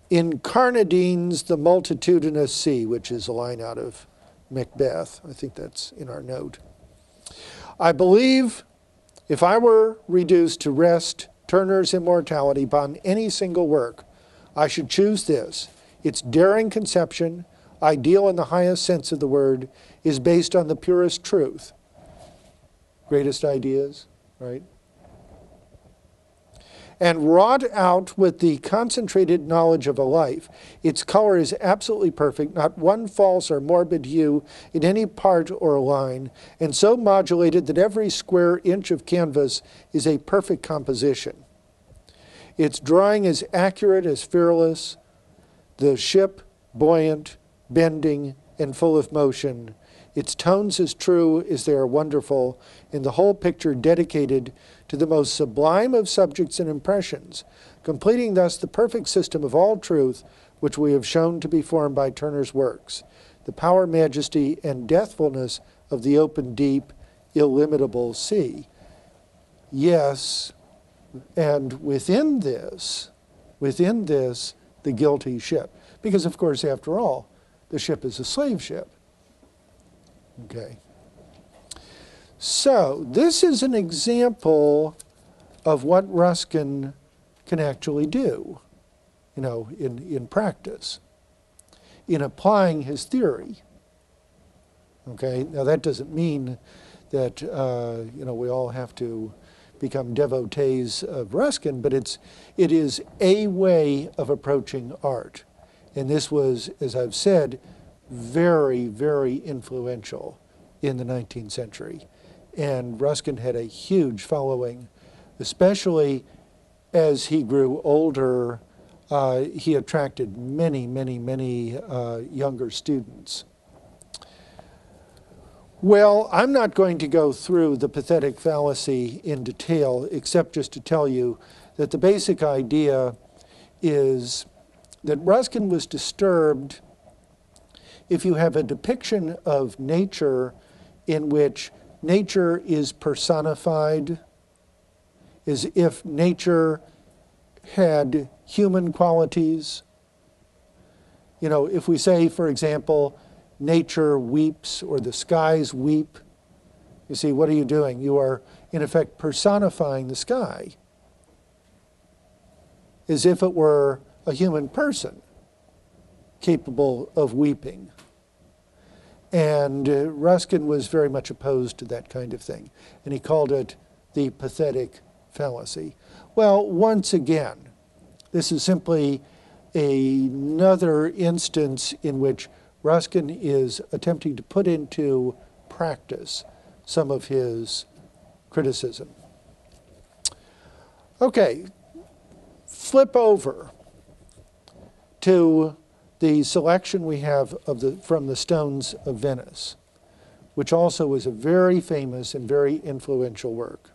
Incarnadines the multitudinous sea, which is a line out of Macbeth. I think that's in our note. I believe if I were reduced to rest Turner's immortality upon any single work, I should choose this. Its daring conception, ideal in the highest sense of the word, is based on the purest truth. Greatest ideas, right? And wrought out with the concentrated knowledge of a life. Its color is absolutely perfect, not one false or morbid hue in any part or line, and so modulated that every square inch of canvas is a perfect composition. Its drawing is accurate as fearless, the ship buoyant, bending, and full of motion. Its tones as true as they are wonderful, and the whole picture dedicated to the most sublime of subjects and impressions, completing thus the perfect system of all truth which we have shown to be formed by Turner's works, the power, majesty, and deathfulness of the open, deep, illimitable sea. Yes, and within this, the guilty ship. Because, of course, after all, the ship is a slave ship. Okay. So this is an example of what Ruskin can actually do, in practice, in applying his theory. Okay. Now that doesn't mean that we all have to become devotees of Ruskin, but it is a way of approaching art, and this was, as I've said, very, very influential in the 19th century. And Ruskin had a huge following, especially as he grew older. He attracted many, many, many younger students. Well, I'm not going to go through the pathetic fallacy in detail, except just to tell you that the basic idea is that Ruskin was disturbed if you have a depiction of nature in which nature is personified, as if nature had human qualities. If we say, for example, nature weeps or the skies weep, you see, what are you doing? You are, in effect, personifying the sky as if it were a human person capable of weeping. And Ruskin was very much opposed to that kind of thing, and he called it the pathetic fallacy. Well, once again, this is simply another instance in which Ruskin is attempting to put into practice some of his criticism. Okay, flip over to the selection we have from the Stones of Venice, which also was a very famous and very influential work.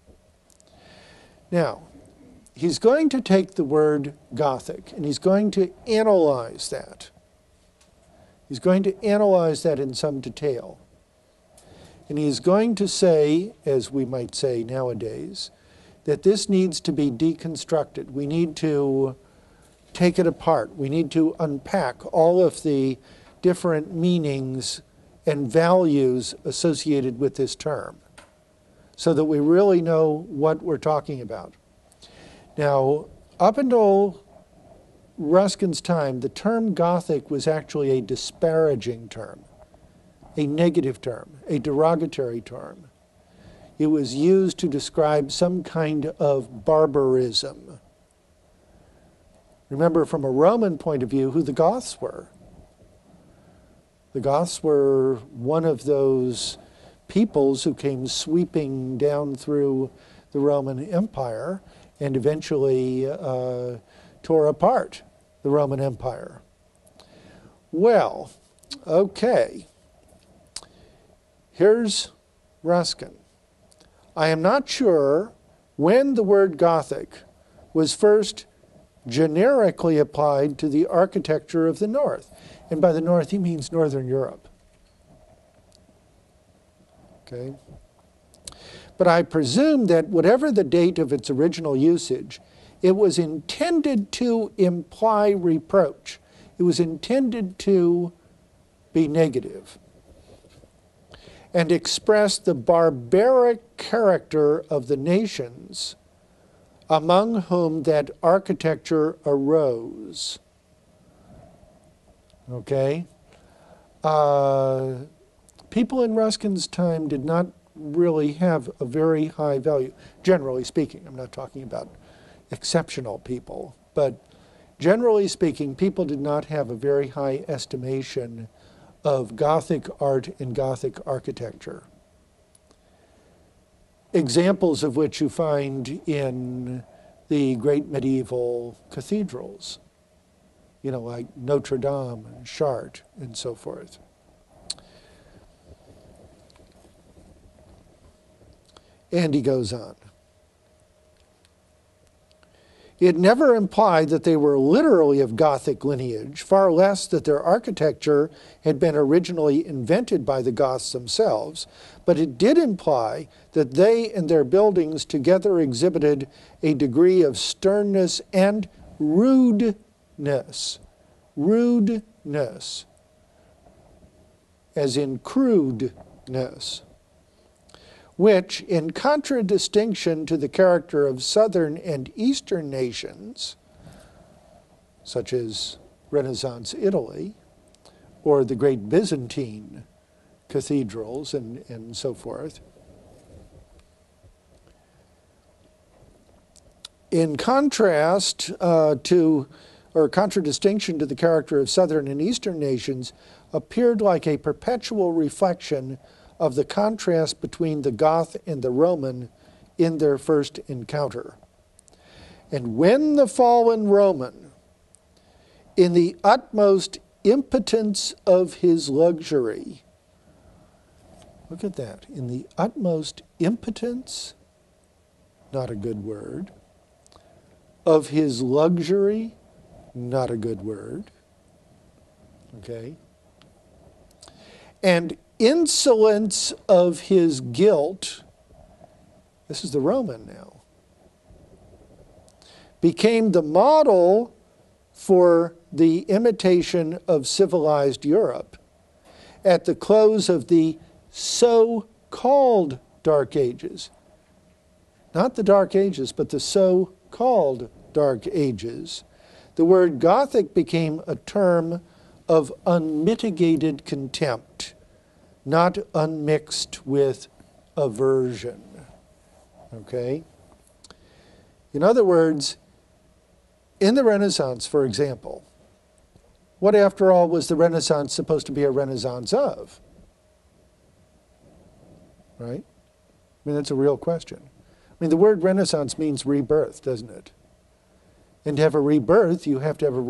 Now, he's going to take the word Gothic and he's going to analyze that. He's going to analyze that in some detail. And he's going to say, as we might say nowadays, that this needs to be deconstructed. We need to take it apart. We need to unpack all of the different meanings and values associated with this term so that we really know what we're talking about. Now, up until Ruskin's time, the term Gothic was actually a disparaging term, a negative term, a derogatory term. It was used to describe some kind of barbarism. Remember, from a Roman point of view, who the Goths were. The Goths were one of those peoples who came sweeping down through the Roman Empire and eventually tore apart the the Roman Empire. Well, okay. Here's Ruskin. I am not sure when the word Gothic was first generically applied to the architecture of the North. And by the North, he means Northern Europe. Okay? But I presume that whatever the date of its original usage, it was intended to imply reproach. It was intended to be negative and express the barbaric character of the nations among whom that architecture arose. Okay? People in Ruskin's time did not really have a very high value, generally speaking. I'm not talking about exceptional people, but generally speaking, people did not have a very high estimation of Gothic art and Gothic architecture. Examples of which you find in the great medieval cathedrals, you know, like Notre Dame and Chartres and so forth. And he goes on. It never implied that they were literally of Gothic lineage, far less that their architecture had been originally invented by the Goths themselves, but it did imply that they and their buildings together exhibited a degree of sternness and rudeness. Rudeness, as in crudeness, which, in contradistinction to the character of southern and eastern nations, such as Renaissance Italy, or the great Byzantine cathedrals and so forth, in contrast or contradistinction to the character of southern and eastern nations, appeared like a perpetual reflection of the contrast between the Goth and the Roman in their first encounter. And when the fallen Roman, in the utmost impotence of his luxury, look at that, in the utmost impotence, not a good word, of his luxury, not a good word, okay, and insolence of his guilt, this is the Roman now, became the model for the imitation of civilized Europe at the close of the so-called Dark Ages. Not the Dark Ages, but the so-called Dark Ages. The word Gothic became a term of unmitigated contempt, not unmixed with aversion. Okay? In other words, in the Renaissance, for example, what after all was the Renaissance supposed to be a renaissance of? Right? I mean, that's a real question. I mean, the word Renaissance means rebirth, doesn't it? And to have a rebirth, you have to have a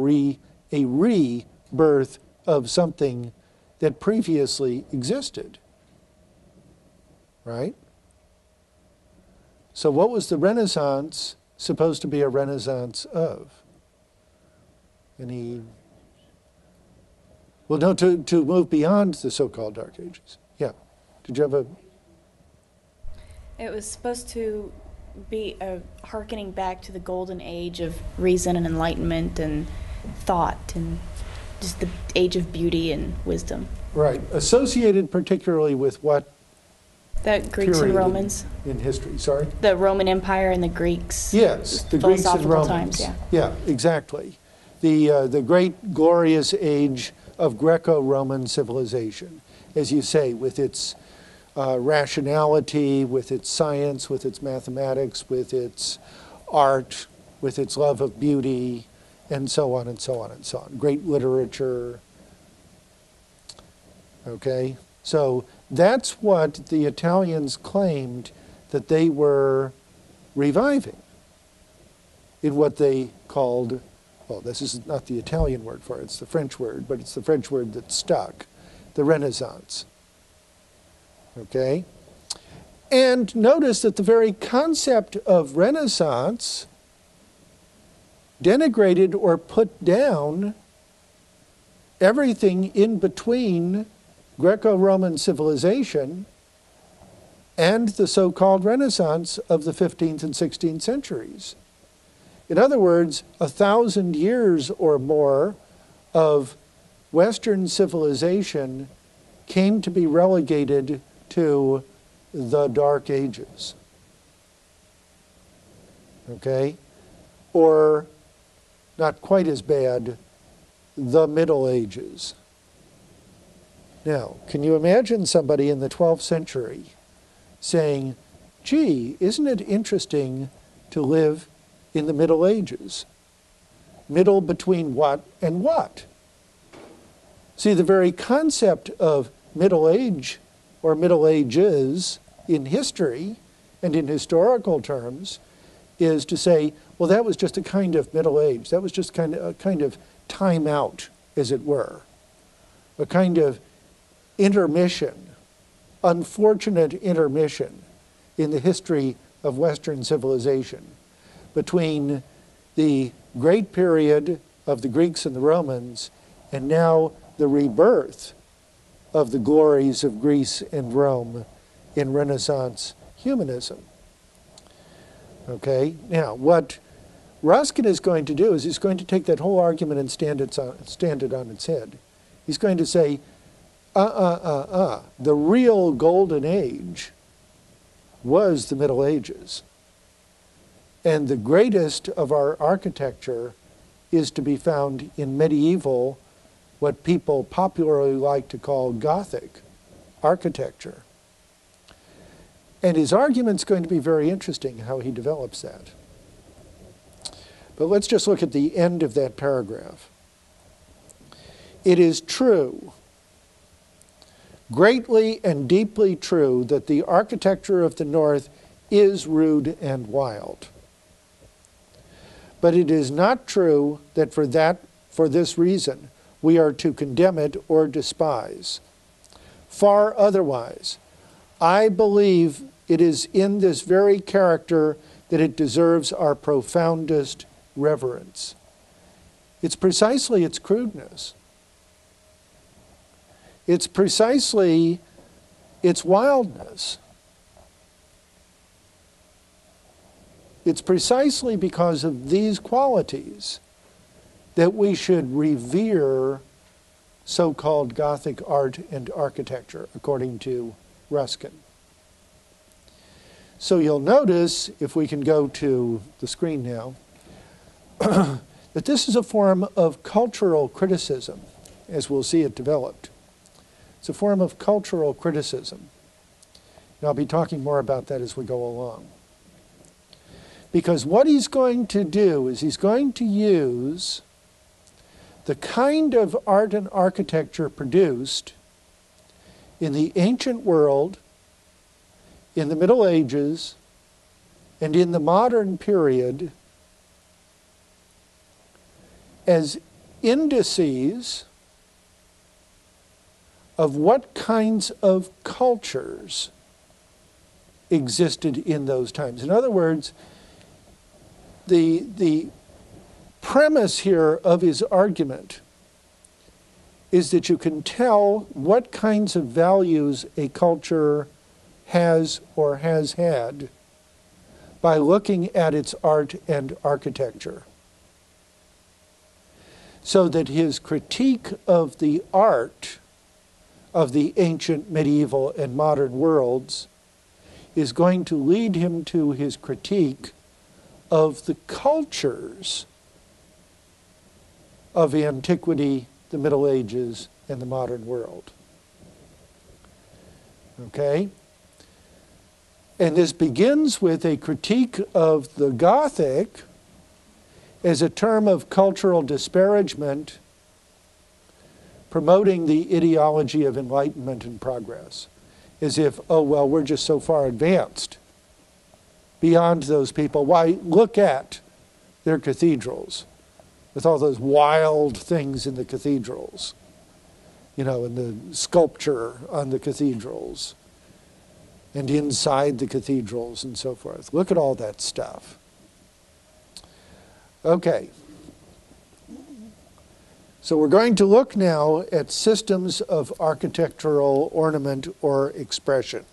rebirth of something that previously existed. Right? So what was the Renaissance supposed to be a renaissance of? Any... Well, no, to move beyond the so-called Dark Ages. Yeah. Did you have a... It was supposed to be a hearkening back to the golden age of reason and enlightenment and thought and just the age of beauty and wisdom. Right. Associated particularly with what? The Greeks and Romans. In history, sorry? The Roman Empire and the Greeks. Yes, the Greeks and Romans. Times, yeah. Yeah, exactly. The great glorious age of Greco-Roman civilization, as you say, with its rationality, with its science, with its mathematics, with its art, with its love of beauty, and so on and so on and so on. Great literature. Okay? So that's what the Italians claimed that they were reviving in what they called well, this is not the Italian word for it, it's the French word, but it's the French word that stuck, the Renaissance. Okay? And notice that the very concept of Renaissance denigrated or put down everything in between Greco-Roman civilization and the so-called Renaissance of the 15th and 16th centuries. In other words, 1,000 years or more of Western civilization came to be relegated to the Dark Ages. Okay? Or, not quite as bad, the Middle Ages. Now, can you imagine somebody in the 12th century saying, gee, isn't it interesting to live in the Middle Ages? Middle between what and what? See, the very concept of Middle Age or Middle Ages in history and in historical terms is to say, well, that was just a kind of Middle Age. That was just a kind of time out, as it were. A kind of intermission, unfortunate intermission in the history of Western civilization between the great period of the Greeks and the Romans and now the rebirth of the glories of Greece and Rome in Renaissance humanism. Okay, now what Ruskin is going to do is he's going to take that whole argument and stand it on its head. He's going to say, the real golden age was the Middle Ages. And the greatest of our architecture is to be found in medieval, what people popularly like to call Gothic architecture. And his argument's going to be very interesting, how he develops that. But let's just look at the end of that paragraph. It is true, greatly and deeply true, that the architecture of the North is rude and wild. But it is not true that for this reason, we are to condemn it or despise. Far otherwise. I believe it is in this very character that it deserves our profoundest reverence. It's precisely its crudeness. It's precisely its wildness. It's precisely because of these qualities that we should revere so-called Gothic art and architecture, according to Ruskin. So you'll notice, if we can go to the screen now, that this is a form of cultural criticism, as we'll see it developed. It's a form of cultural criticism. And I'll be talking more about that as we go along. Because what he's going to do is he's going to use the kind of art and architecture produced in the ancient world, in the Middle Ages, and in the modern period as indices of what kinds of cultures existed in those times. In other words, the premise here of his argument is that you can tell what kinds of values a culture has or has had by looking at its art and architecture. So that his critique of the art of the ancient, medieval, and modern worlds is going to lead him to his critique of the cultures of antiquity, the Middle Ages, and the modern world. Okay? And this begins with a critique of the Gothic as a term of cultural disparagement, promoting the ideology of enlightenment and progress, as if, oh, well, we're just so far advanced beyond those people. Why, look at their cathedrals. with all those wild things in the cathedrals, you know, and the sculpture on the cathedrals and inside the cathedrals and so forth. Look at all that stuff. Okay. So we're going to look now at systems of architectural ornament or expression.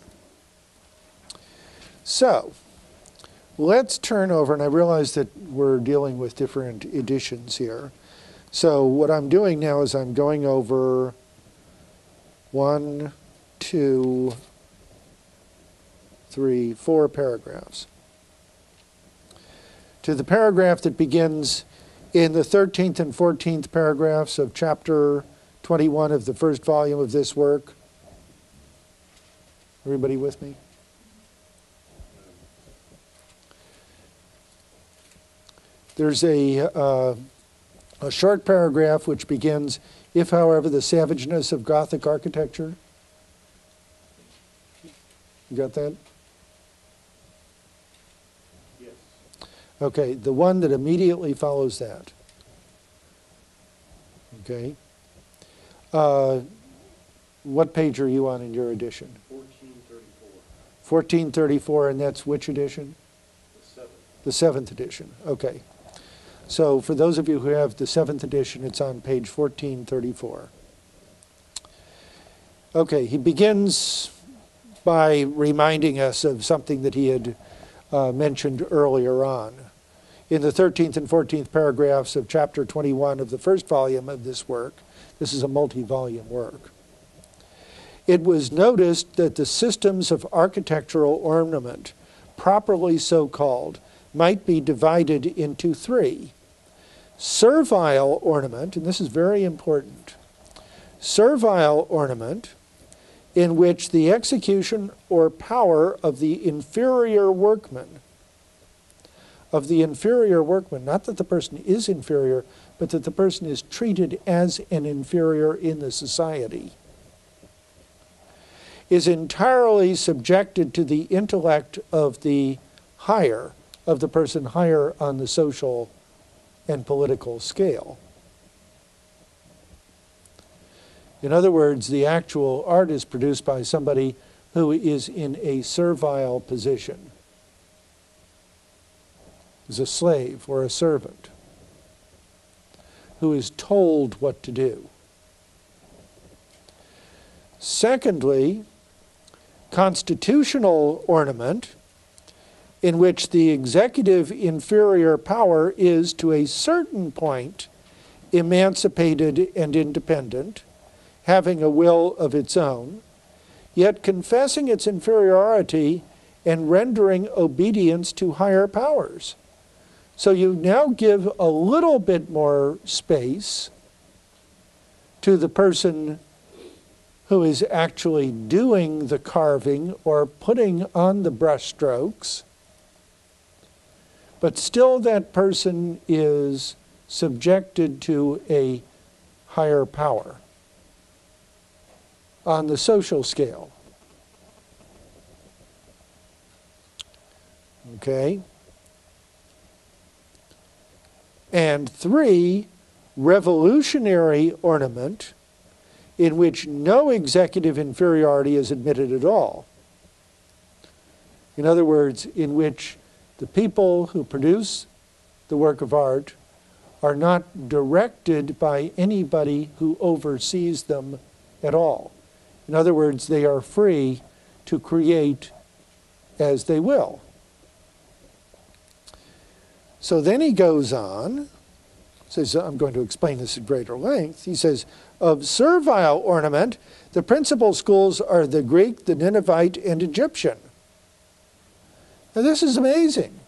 So let's turn over, and I realize that we're dealing with different editions here. So what I'm doing now is I'm going over 1, 2, 3, 4 paragraphs. To the paragraph that begins in the 13th and 14th paragraphs of chapter 21 of the first volume of this work. Everybody with me? There's a short paragraph which begins, if, however, the savageness of Gothic architecture. You got that? Yes. Okay, the one that immediately follows that. Okay. What page are you on in your edition? 1434. 1434, and that's which edition? The 7th. The 7th edition. Okay. So for those of you who have the 7th edition, it's on page 1434. Okay, he begins by reminding us of something that he had mentioned earlier on. In the 13th and 14th paragraphs of chapter 21 of the first volume of this work, this is a multi-volume work, it was noticed that the systems of architectural ornament, properly so called, might be divided into 3. Servile ornament, and this is very important, servile ornament, in which the execution or power of the inferior workman, not that the person is inferior, but that the person is treated as an inferior in the society, is entirely subjected to the intellect of the higher, of the person higher on the social and political scale. In other words, the actual art is produced by somebody who is in a servile position, is a slave or a servant, who is told what to do. Secondly, constitutional ornament, in which the executive inferior power is, to a certain point, emancipated and independent, having a will of its own, yet confessing its inferiority and rendering obedience to higher powers. So you now give a little bit more space to the person who is actually doing the carving or putting on the brushstrokes, but still that person is subjected to a higher power on the social scale. Okay? And 3, revolutionary ornament, in which no executive inferiority is admitted at all. In other words, in which the people who produce the work of art are not directed by anybody who oversees them at all. In other words, they are free to create as they will. So then he goes on, says, I'm going to explain this at greater length. He says, of servile ornament, the principal schools are the Greek, the Ninevite, and Egyptian. Now this is amazing.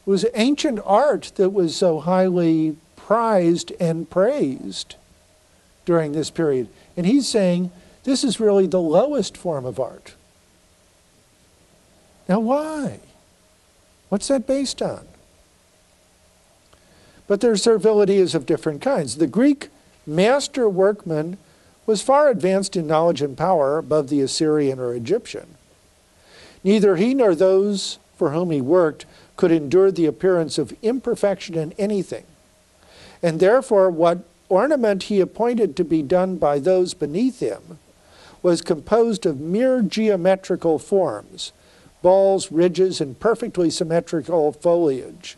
It was ancient art that was so highly prized and praised during this period. And he's saying this is really the lowest form of art. Now why? What's that based on? But their servility is of different kinds. The Greek master workman was far advanced in knowledge and power above the Assyrian or Egyptian. Neither he nor those for whom he worked could endure the appearance of imperfection in anything. And therefore, what ornament he appointed to be done by those beneath him was composed of mere geometrical forms, balls, ridges, and perfectly symmetrical foliage,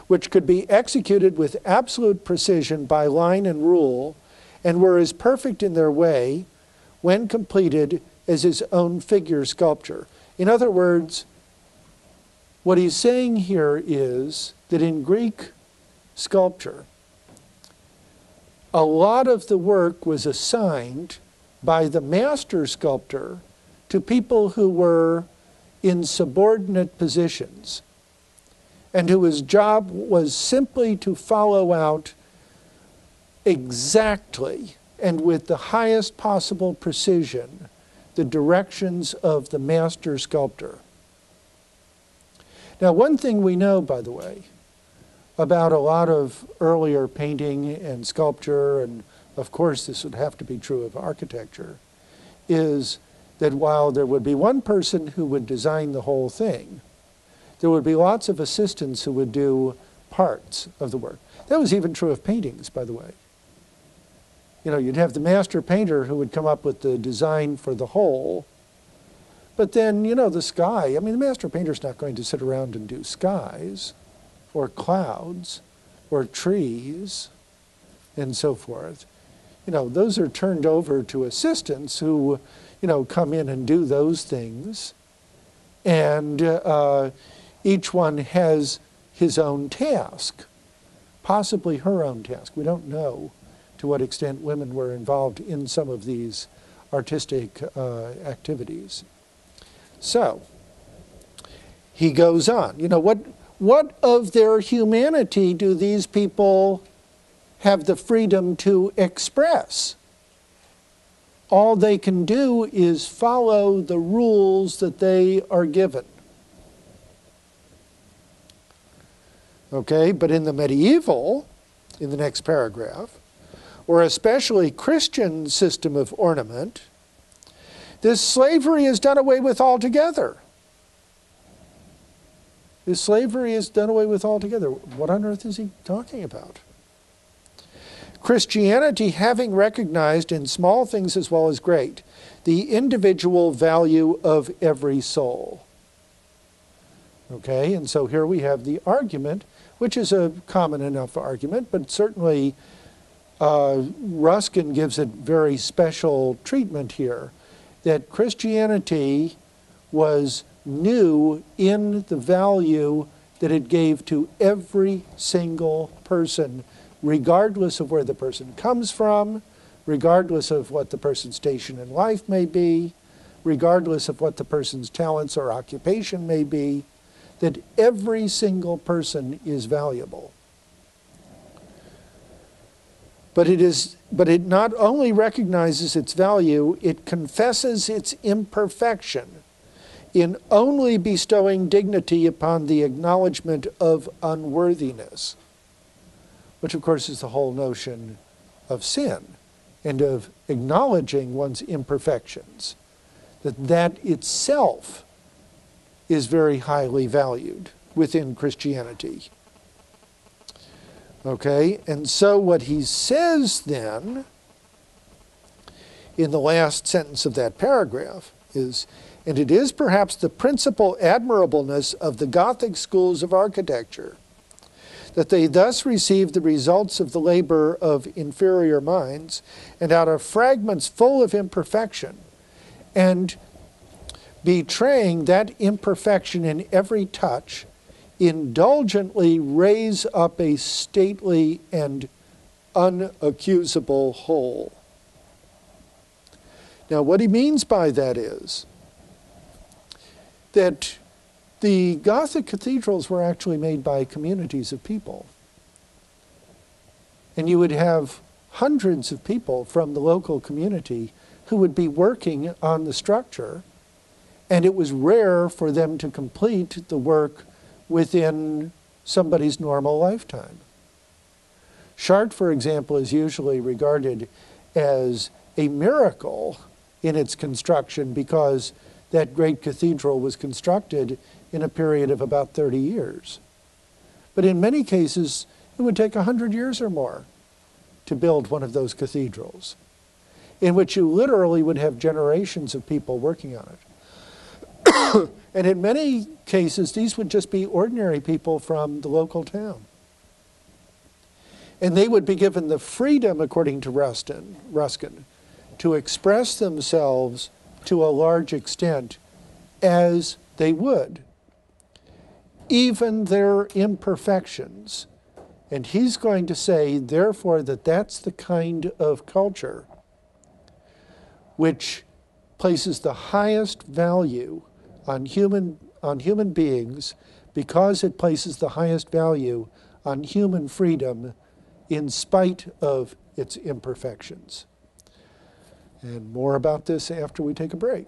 which could be executed with absolute precision by line and rule, and were as perfect in their way, when completed, as his own figure sculpture. In other words, what he's saying here is that in Greek sculpture, a lot of the work was assigned by the master sculptor to people who were in subordinate positions, and whose job was simply to follow out exactly and with the highest possible precision the directions of the master sculptor. Now, one thing we know, by the way, about a lot of earlier painting and sculpture, and of course this would have to be true of architecture, is that while there would be one person who would design the whole thing, there would be lots of assistants who would do parts of the work. That was even true of paintings, by the way. You know, you'd have the master painter who would come up with the design for the whole, but then, you know, the sky, I mean, the master painter's not going to sit around and do skies or clouds or trees and so forth. You know, those are turned over to assistants who, you know, come in and do those things. And each one has his own task, possibly her own task. We don't know to what extent women were involved in some of these artistic activities. So, he goes on. You know, what of their humanity do these people have the freedom to express? All they can do is follow the rules that they are given. Okay, but in the medieval, in the next paragraph, or especially Christian system of ornament, this slavery is done away with altogether. This slavery is done away with altogether. What on earth is he talking about? Christianity, having recognized in small things as well as great, the individual value of every soul. Okay, and so here we have the argument, which is a common enough argument, but certainly Ruskin gives it very special treatment here, that Christianity was new in the value that it gave to every single person, regardless of where the person comes from, regardless of what the person's station in life may be, regardless of what the person's talents or occupation may be, that every single person is valuable. But it not only recognizes its value, it confesses its imperfection in only bestowing dignity upon the acknowledgement of unworthiness, which of course is the whole notion of sin and of acknowledging one's imperfections, that itself is very highly valued within Christianity. Okay, and so what he says then, in the last sentence of that paragraph, is, and it is perhaps the principal admirableness of the Gothic schools of architecture, that they thus receive the results of the labor of inferior minds, and out of fragments full of imperfection, and betraying that imperfection in every touch, indulgently raise up a stately and unaccusable whole. Now, what he means by that is that the Gothic cathedrals were actually made by communities of people. And you would have hundreds of people from the local community who would be working on the structure, and it was rare for them to complete the work within somebody's normal lifetime. Chartres, for example, is usually regarded as a miracle in its construction because that great cathedral was constructed in a period of about 30 years. But in many cases, it would take 100 years or more to build one of those cathedrals, in which you literally would have generations of people working on it. And in many cases, these would just be ordinary people from the local town. And they would be given the freedom, according to Ruskin, to express themselves to a large extent as they would, even their imperfections. And he's going to say, therefore, that that's the kind of culture which places the highest value on human beings, because it places the highest value on human freedom in spite of its imperfections. And more about this after we take a break.